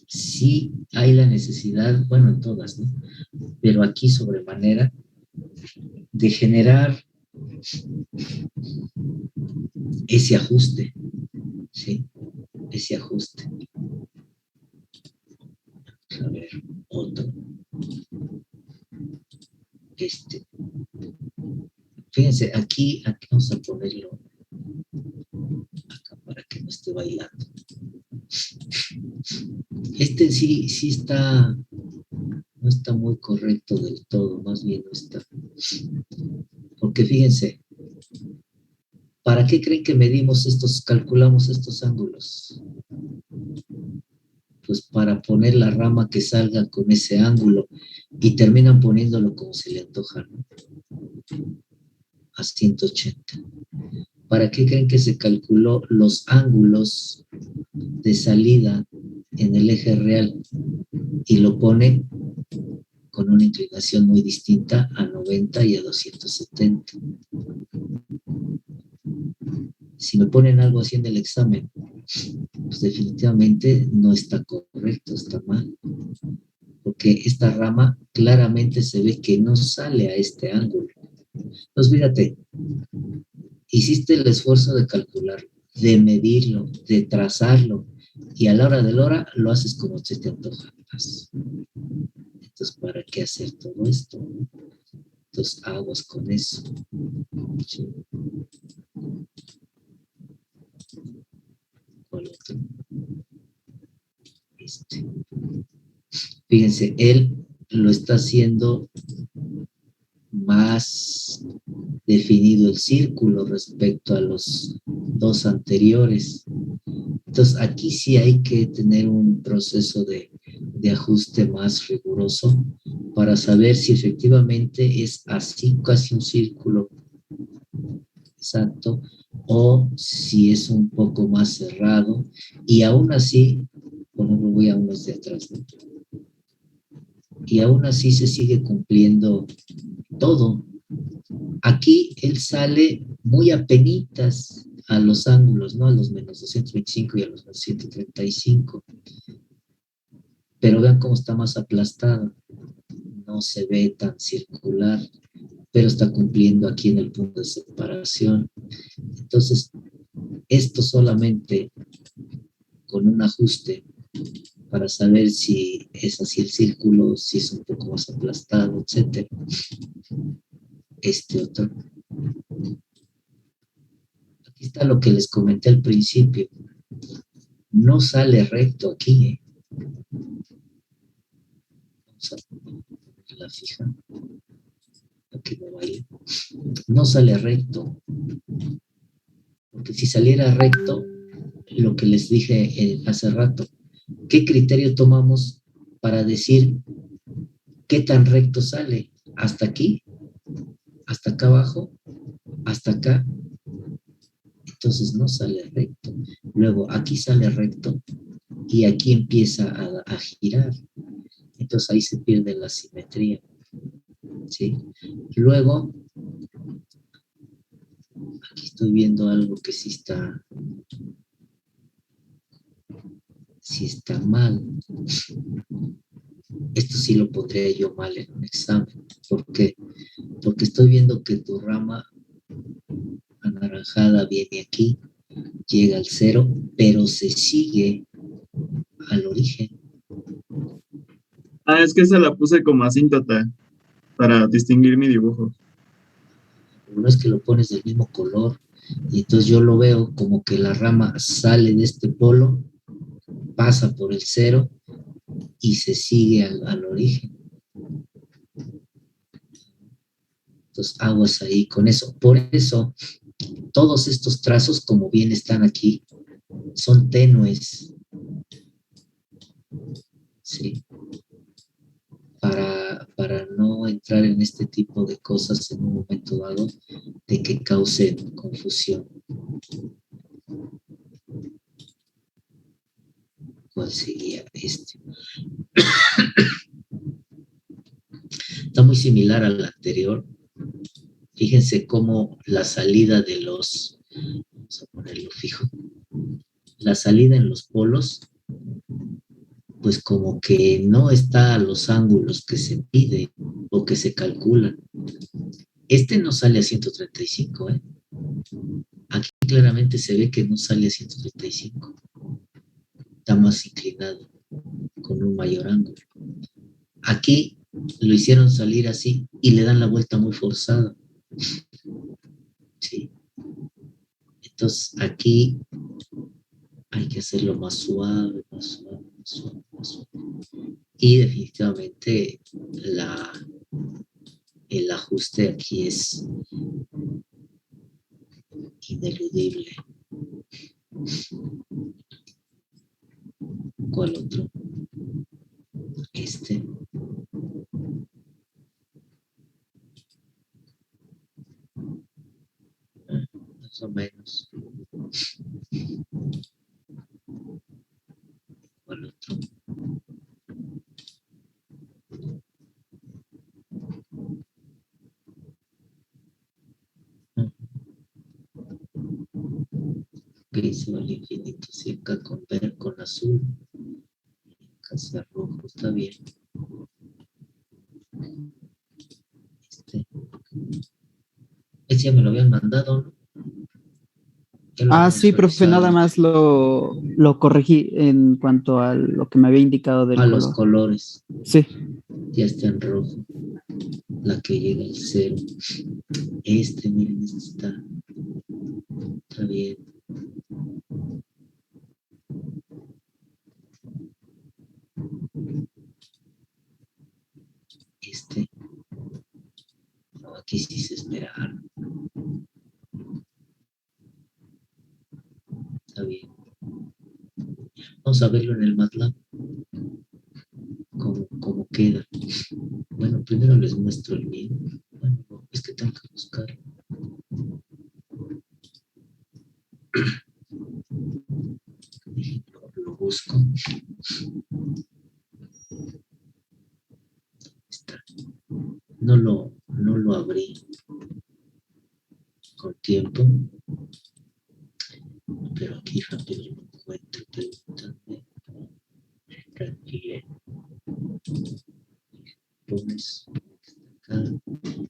sí hay la necesidad, bueno, en todas, ¿no? Pero aquí sobremanera de generar ese ajuste, ¿sí? Ese ajuste. A ver, otro. Fíjense, aquí vamos a ponerlo acá para que no esté bailando. Este sí está, no está muy correcto del todo, más bien no está. Porque fíjense, ¿para qué creen que calculamos estos ángulos? Pues para poner la rama que salga con ese ángulo y terminan poniéndolo como se le antoja, ¿no? A 180. ¿Para qué creen que se calculó los ángulos de salida en el eje real y lo pone con una inclinación muy distinta a 90 y a 270? Si me ponen algo así en el examen, pues definitivamente no está correcto, está mal. Porque esta rama claramente se ve que no sale a este ángulo. Entonces, fíjate, hiciste el esfuerzo de calcularlo, de medirlo, de trazarlo, y a la hora de la hora lo haces como se te antoja. Entonces, ¿para qué hacer todo esto? Entonces, aguas con eso. Sí. ¿Cuál otro? Fíjense, él lo está haciendo más definido el círculo respecto a los dos anteriores. Entonces, aquí sí hay que tener un proceso de ajuste más riguroso para saber si efectivamente es así casi un círculo exacto o si es un poco más cerrado, y aún así, bueno, me voy a unos de atrás, ¿no? Y aún así se sigue cumpliendo todo. Aquí él sale muy apenitas a los ángulos, ¿no? A los menos 225 y a los menos 135. Pero vean cómo está más aplastado. No se ve tan circular, pero está cumpliendo aquí en el punto de separación. Entonces, esto solamente con un ajuste para saber si es así el círculo, si es un poco más aplastado, etc. Este otro. Aquí está lo que les comenté al principio. No sale recto aquí, ¿eh? Vamos a poner la fija. Aquí me vaya. No sale recto. Porque si saliera recto, lo que les dije hace rato, ¿qué criterio tomamos para decir qué tan recto sale? ¿Hasta aquí? ¿Hasta acá abajo? ¿Hasta acá? Entonces no sale recto. Luego aquí sale recto y aquí empieza a girar. Entonces ahí se pierde la simetría. ¿Sí? Luego, aquí estoy viendo algo que sí está mal. Esto sí lo pondría yo mal en un examen. ¿Por qué? Porque estoy viendo que tu rama anaranjada viene aquí, llega al 0, pero se sigue al origen. Ah, es que esa la puse como asíntota para distinguir mi dibujo. No es que lo pones del mismo color, y entonces yo lo veo como que la rama sale de este polo, pasa por el 0 y se sigue al origen. Entonces aguas ahí con eso. Por eso todos estos trazos, como bien están aquí, son tenues. Sí. Para no entrar en este tipo de cosas en un momento dado de que causen confusión. ¿Cuál sería este? Está muy similar al anterior. Fíjense cómo la salida de los, vamos a ponerlo fijo, la salida en los polos, pues como que no está a los ángulos que se pide o que se calculan. Este no sale a 135, ¿eh? Aquí claramente se ve que no sale a 135. Está más inclinado, con un mayor ángulo. Aquí lo hicieron salir así y le dan la vuelta muy forzada. ¿Sí? Entonces aquí hay que hacerlo más suave, más suave. azul, azul. Y definitivamente el ajuste aquí es ineludible. ¿Cuál otro? Este. Más o menos. ¿Cuál otro? Gris al infinito, sí, acá con verde, con azul. Casi rojo, está bien. Ese ya me lo habían mandado, ¿no? Sí, profe, nada más lo corregí en cuanto a lo que me había indicado del color. los Colores. Sí. Ya está en rojo. La que llega al 0. Miren, está bien. No, aquí sí se esperaron. Está bien. Vamos a verlo en el MATLAB. ¿Cómo queda? Bueno, primero les muestro el mío. Bueno, es que tengo que buscar. Lo busco. Está. No lo abrí con tiempo. Pero aquí rápido lo encuentro. Pregúntame. Tranquilo. Pones acá. Aquí.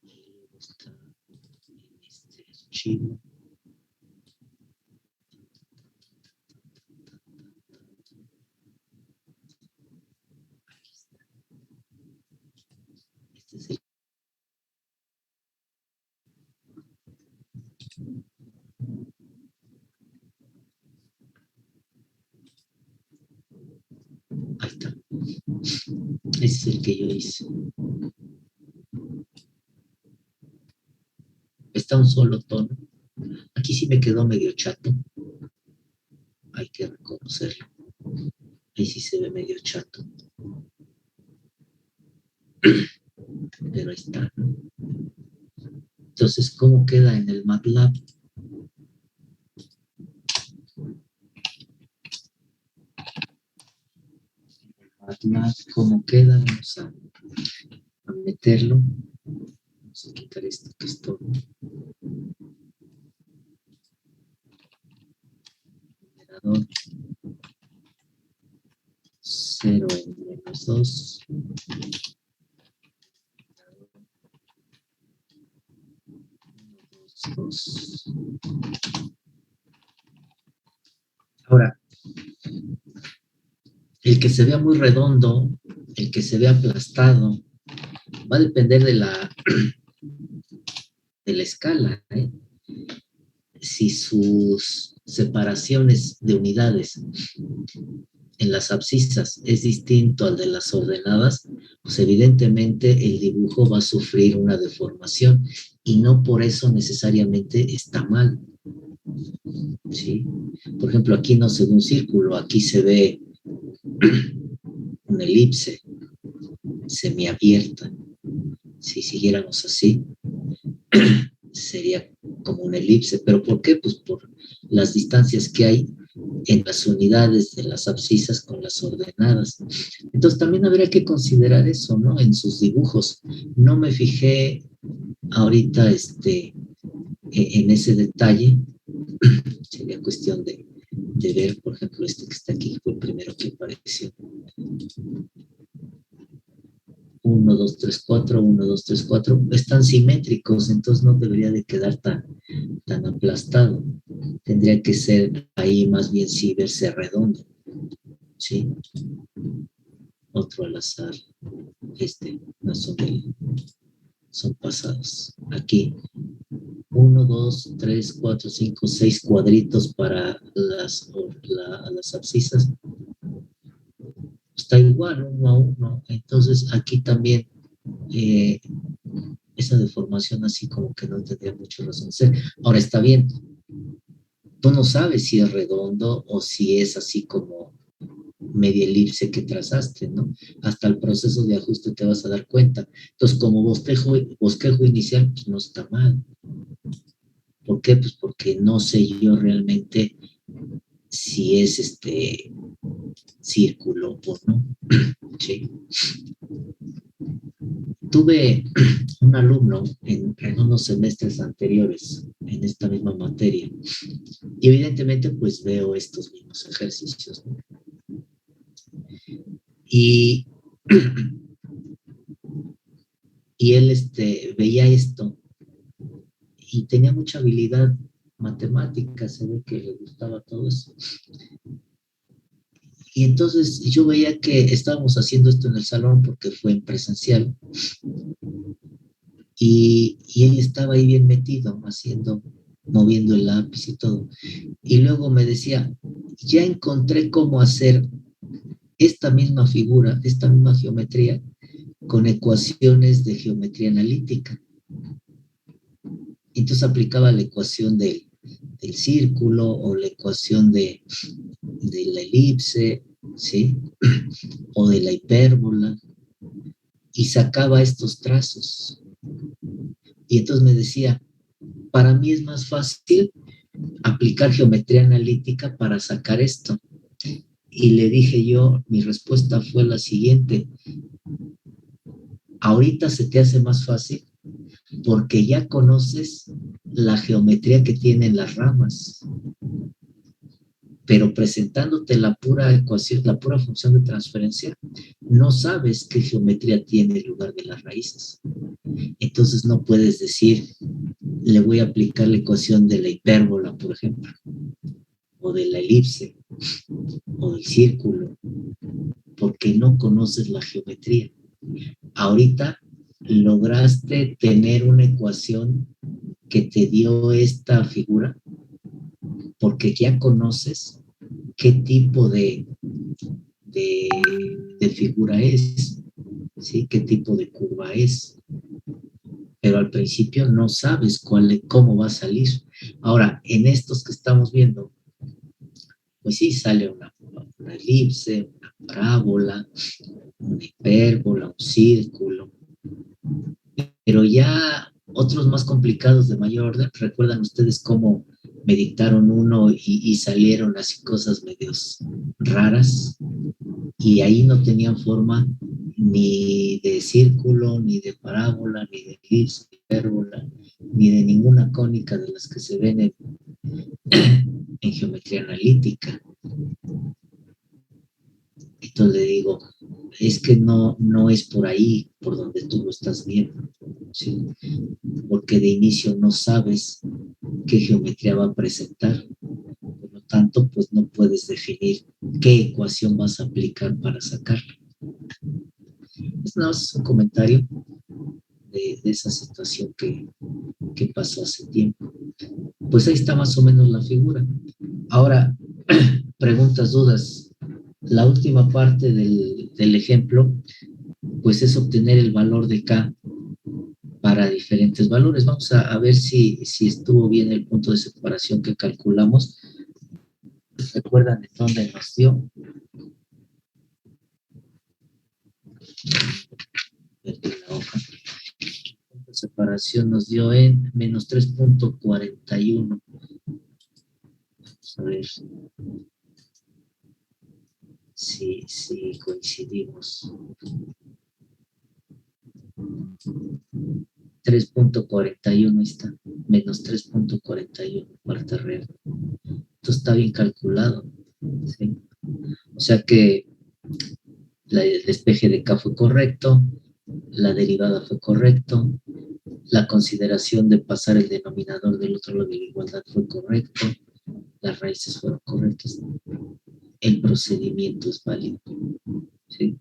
Y luego está en este archivo. Aquí está. Este es el. Ahí está. Ese es el que yo hice. Está un solo tono. Aquí sí me quedó medio chato. Hay que reconocerlo. Ahí sí se ve medio chato. Pero ahí está, ¿no? Entonces, ¿cómo queda en el MATLAB? MATLAB, ¿cómo queda? Vamos a meterlo. Vamos a quitar esto que es todo. Numerador 0 en -2. 2. Ahora, el que se vea muy redondo, el que se vea aplastado, va a depender de la escala, ¿eh? Si sus separaciones de unidades en las abscisas es distinto al de las ordenadas, pues evidentemente el dibujo va a sufrir una deformación y no por eso necesariamente está mal. ¿Sí? Por ejemplo, aquí no se ve un círculo, aquí se ve una elipse semiabierta. Si siguiéramos así, sería como una elipse. ¿Pero por qué? Pues por las distancias que hay en las unidades de las abscisas con las ordenadas. Entonces también habría que considerar eso, ¿no? En sus dibujos. No me fijé ahorita en ese detalle. Sería cuestión de ver, por ejemplo, este que está aquí fue el primero que apareció. 1, 2, 3, 4, 1, 2, 3, 4, están simétricos, entonces no debería de quedar tan aplastado. Tendría que ser ahí más bien sí verse redondo. ¿Sí? Otro al azar. No son pasados. Aquí, 1, 2, 3, 4, 5, 6 cuadritos para las abscisas. Está igual, 1 a 1. Entonces, aquí también esa deformación así como que no tendría mucha razón de ser. Ahora, está bien. Tú no sabes si es redondo o si es así como media elipse que trazaste, ¿no? Hasta el proceso de ajuste te vas a dar cuenta. Entonces, como bosquejo inicial, pues no está mal. ¿Por qué? Pues porque no sé yo realmente si es círculo o no. Sí. Tuve un alumno en unos semestres anteriores en esta misma materia y evidentemente pues veo estos mismos ejercicios, ¿no? Y él veía esto y tenía mucha habilidad matemática, se ve que le gustaba todo eso. Y entonces yo veía que estábamos haciendo esto en el salón porque fue en presencial y él estaba ahí bien metido moviendo el lápiz y todo. Y luego me decía, ya encontré cómo hacer esta misma figura, esta misma geometría con ecuaciones de geometría analítica. Entonces aplicaba la ecuación del círculo o la ecuación de la elipse, ¿sí? O de la hipérbola, y sacaba estos trazos. Y entonces me decía, para mí es más fácil aplicar geometría analítica para sacar esto. Y le dije yo, mi respuesta fue la siguiente: ahorita se te hace más fácil porque ya conoces la geometría que tienen las ramas, pero presentándote la pura ecuación, la pura función de transferencia, no sabes qué geometría tiene en lugar de las raíces. Entonces no puedes decir, le voy a aplicar la ecuación de la hipérbola, por ejemplo, o de la elipse, o del círculo, porque no conoces la geometría. Ahorita lograste tener una ecuación que te dio esta figura porque ya conoces qué tipo de figura es, ¿sí? Qué tipo de curva es. Pero al principio no sabes cómo va a salir. Ahora, en estos que estamos viendo, pues sí, sale una elipse, una parábola, una hipérbola, un círculo. Pero ya otros más complicados de mayor orden, ¿recuerdan ustedes cómo me dictaron uno y salieron así cosas medios raras? Y ahí no tenían forma ni de círculo, ni de parábola, ni de elipse, ni de hipérbola, ni de ninguna cónica de las que se ven en geometría analítica. Entonces le digo, es que no es por ahí por donde tú lo estás viendo, ¿sí? Porque de inicio no sabes qué geometría va a presentar. Por lo tanto, pues no puedes definir qué ecuación vas a aplicar para sacarla. Es nada más un comentario de esa situación que pasó hace tiempo. Pues ahí está más o menos la figura. Ahora, preguntas, dudas. La última parte del ejemplo, pues es obtener el valor de K para diferentes valores. Vamos a ver si estuvo bien el punto de separación que calculamos. ¿Recuerdan de dónde nos dio? Perdí la hoja. El punto de separación nos dio en menos 3.41. Vamos a ver si coincidimos. 3.41 está, menos 3.41, cuarta real. Esto está bien calculado, ¿sí? O sea que el despeje de K fue correcto, la derivada fue correcto, la consideración de pasar el denominador del otro lado de la igualdad fue correcto, las raíces fueron correctas, el procedimiento es válido, ¿sí?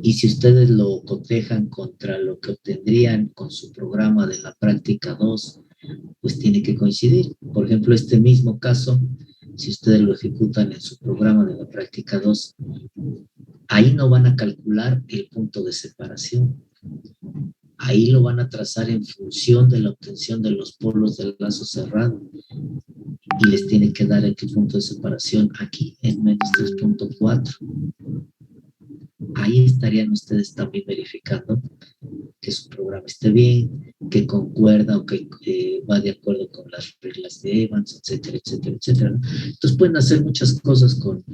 Y si ustedes lo cotejan contra lo que obtendrían con su programa de la práctica 2 pues tiene que coincidir. Por ejemplo, este mismo caso, si ustedes lo ejecutan en su programa de la práctica 2, ahí no van a calcular el punto de separación. Ahí lo van a trazar en función de la obtención de los polos del lazo cerrado. Y les tiene que dar el punto de separación aquí en menos 3.4. Ahí estarían ustedes también verificando que su programa esté bien, que concuerda o que va de acuerdo con las reglas de Evans, etcétera, etcétera, etcétera, ¿no? Entonces pueden hacer muchas cosas con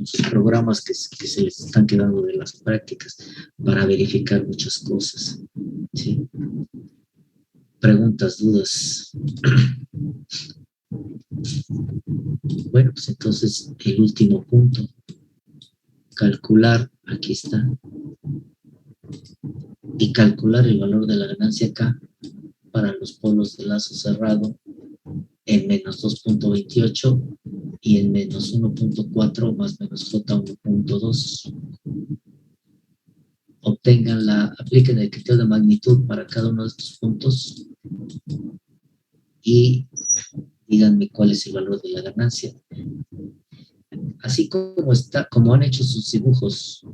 sus programas que se les están quedando de las prácticas para verificar muchas cosas, ¿sí? Preguntas, dudas. Bueno, pues entonces el último punto, calcular, aquí está, y calcular el valor de la ganancia acá para los polos de lazo cerrado en menos 2.28 y en menos 1.4 más menos J1.2. Apliquen el criterio de magnitud para cada uno de estos puntos y díganme cuál es el valor de la ganancia. Así como han hecho sus dibujos,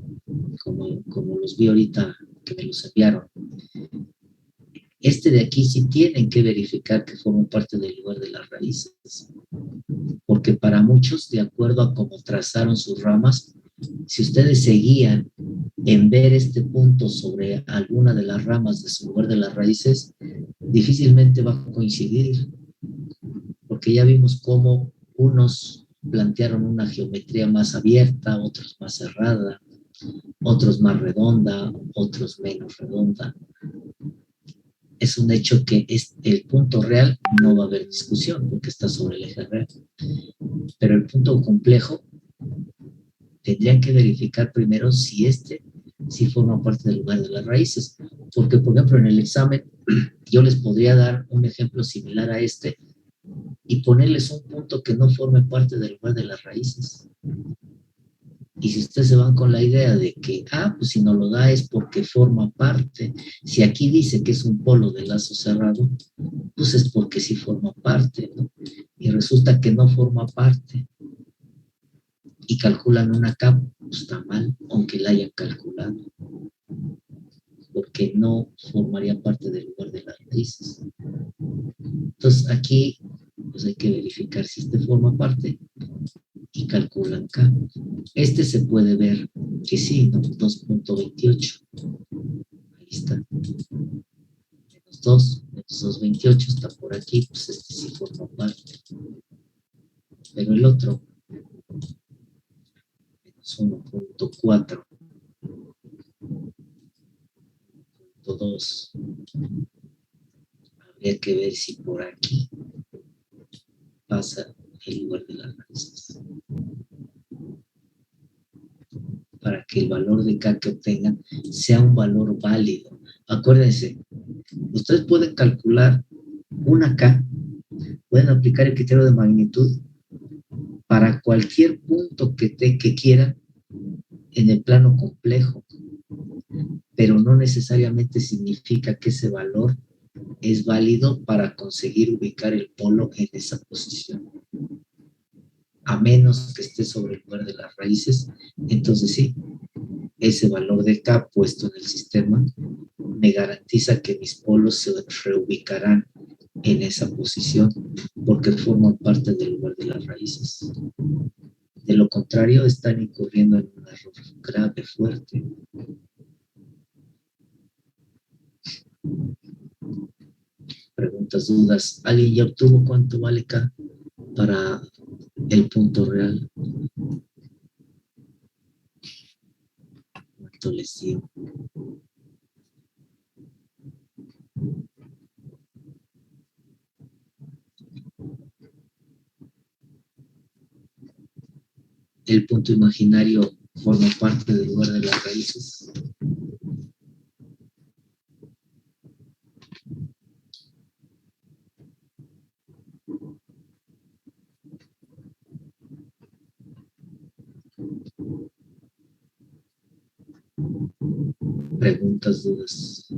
como los vi ahorita que me los enviaron, este de aquí sí tienen que verificar que forma parte del lugar de las raíces, porque para muchos, de acuerdo a cómo trazaron sus ramas, si ustedes se guían en ver este punto sobre alguna de las ramas de su lugar de las raíces, difícilmente va a coincidir, porque ya vimos cómo unos plantearon una geometría más abierta, otros más cerrada, otros más redonda, otros menos redonda. Es un hecho que el punto real no va a haber discusión porque está sobre el eje real. Pero el punto complejo tendrían que verificar primero si sí forma parte del lugar de las raíces. Porque, por ejemplo, en el examen yo les podría dar un ejemplo similar a este y ponerles un punto que no forme parte del lugar de las raíces. Y si ustedes se van con la idea de que, pues si no lo da es porque forma parte, si aquí dice que es un polo de lazo cerrado, pues es porque sí forma parte, ¿no? Y resulta que no forma parte. Y calculan una K, pues está mal, aunque la hayan calculado. Porque no formaría parte del lugar de las raíces. Entonces aquí, pues hay que verificar si forma parte y calculan K. Se puede ver que sí, ¿no? 2.28. Ahí está. Menos 2, menos 2.28 está por aquí, pues sí forma parte. Pero el otro, menos 1.4, 2, habría que ver si por aquí pasa el lugar de las raíces. Para que el valor de K que obtengan sea un valor válido. Acuérdense, ustedes pueden calcular una K, pueden aplicar el criterio de magnitud para cualquier punto que quieran en el plano complejo, pero no necesariamente significa que ese valor es válido para conseguir ubicar el polo en esa posición. A menos que esté sobre el lugar de las raíces, entonces sí, ese valor de K puesto en el sistema me garantiza que mis polos se reubicarán en esa posición porque forman parte del lugar de las raíces. De lo contrario, están incurriendo en un error grave, fuerte. Preguntas, dudas. ¿Alguien ya obtuvo cuánto vale K para el punto real? ¿Cuánto les digo? El punto imaginario forma parte del lugar de las raíces. Preguntas, dudas.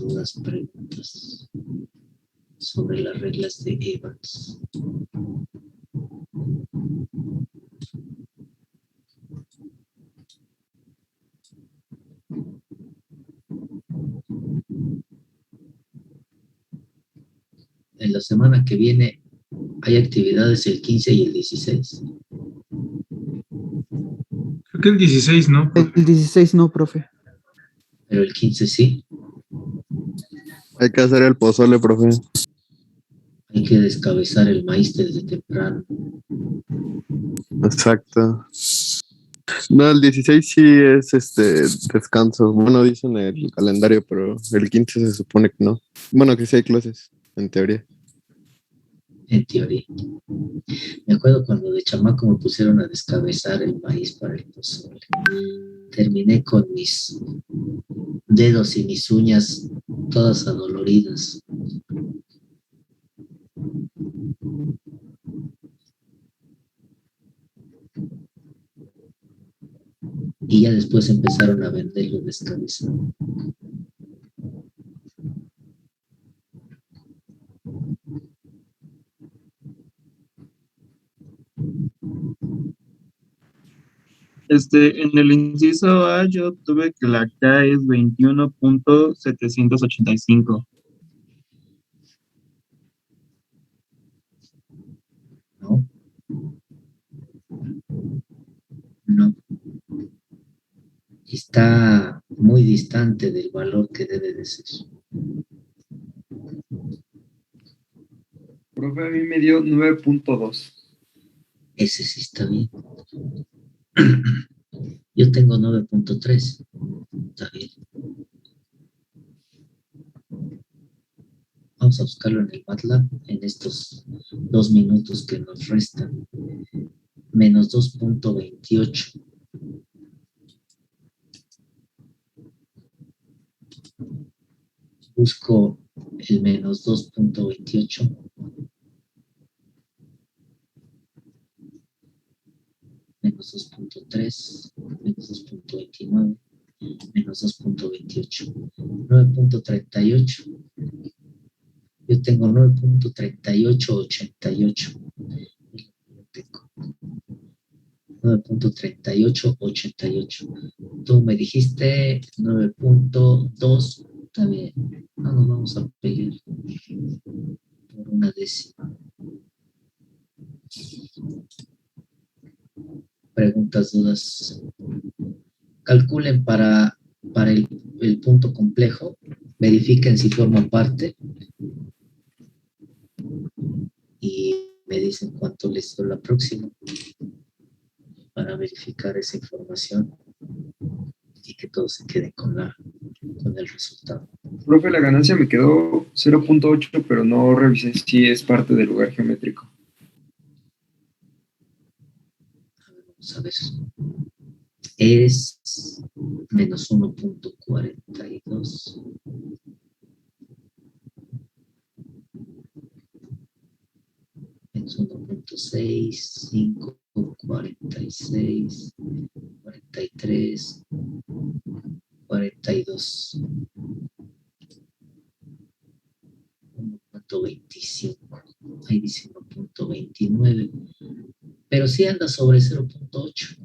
dudas, preguntas sobre las reglas de Evans. En la semana que viene hay actividades el 15 y el 16. Creo que el 16, ¿no? El 16 no, profe. Pero el 15 sí. Hay que hacer el pozole, profe. Hay que descabezar el maíz desde temprano. Exacto. No, el 16 sí es descanso. Bueno, dicen el calendario, pero el 15 se supone que no. Bueno, que sí hay clases, en teoría. En teoría. Me acuerdo cuando de chamaco me pusieron a descabezar el maíz para el pozole. Terminé con mis dedos y mis uñas todas adoloridas. Y ya después empezaron a venderlo descabezado. En el inciso A yo tuve que la K es 21.785. ¿No? No. Está muy distante del valor que debe de ser. Profe, a mí me dio 9.2. Ese sí está bien. Yo tengo 9.3. Está bien. Vamos a buscarlo en el MATLAB en estos 2 minutos que nos restan. Menos 2.28. Busco el menos 2.28. Menos 2.3. Menos 2.29. Menos 2.28. 9.38. Yo tengo 9.3888. 9.3888. Tú me dijiste 9.2. Está bien. No nos vamos a pelear por una décima. Preguntas, dudas. Calculen para el punto complejo. Verifiquen si forma parte. Y me dicen cuánto les doy la próxima para verificar esa información y que todos se queden con el resultado. Profe, la ganancia me quedó 0.8, pero no revisé si es parte del lugar geométrico. Vamos a ver. Es menos 1.42. Menos 1.6, 5, 46, 43, 42. 1.25. Ahí dice 1.29. Pero sí anda sobre 0.8.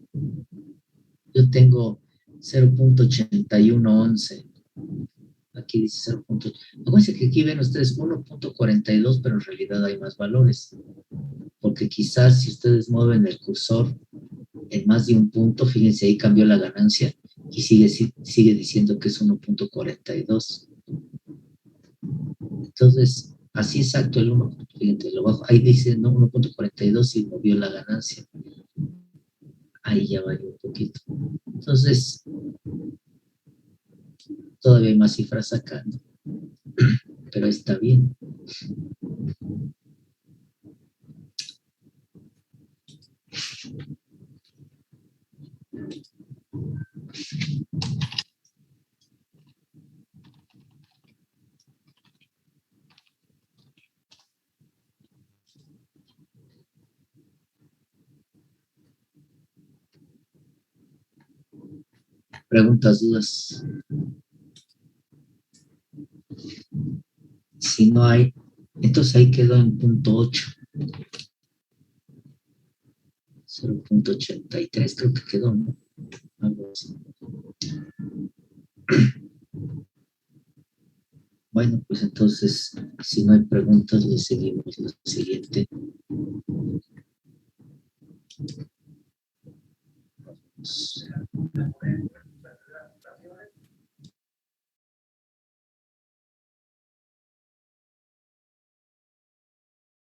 Yo tengo 0.8111. Aquí dice 0.8. Acuérdense que aquí ven ustedes 1.42, pero en realidad hay más valores. Porque quizás si ustedes mueven el cursor en más de un punto, fíjense, ahí cambió la ganancia y sigue diciendo que es 1.42. Entonces, así exacto el 1, fíjense, lo bajo. Ahí dice no, 1.42 y movió la ganancia. Ahí ya vale un poquito. Entonces, todavía hay más cifras acá, ¿no? Pero está bien. Preguntas, dudas. Si no hay, entonces ahí quedó en punto 8. 0.83 creo que quedó, ¿no? Algo así. Bueno, pues entonces, si no hay preguntas, le seguimos lo siguiente. Vamos a ver.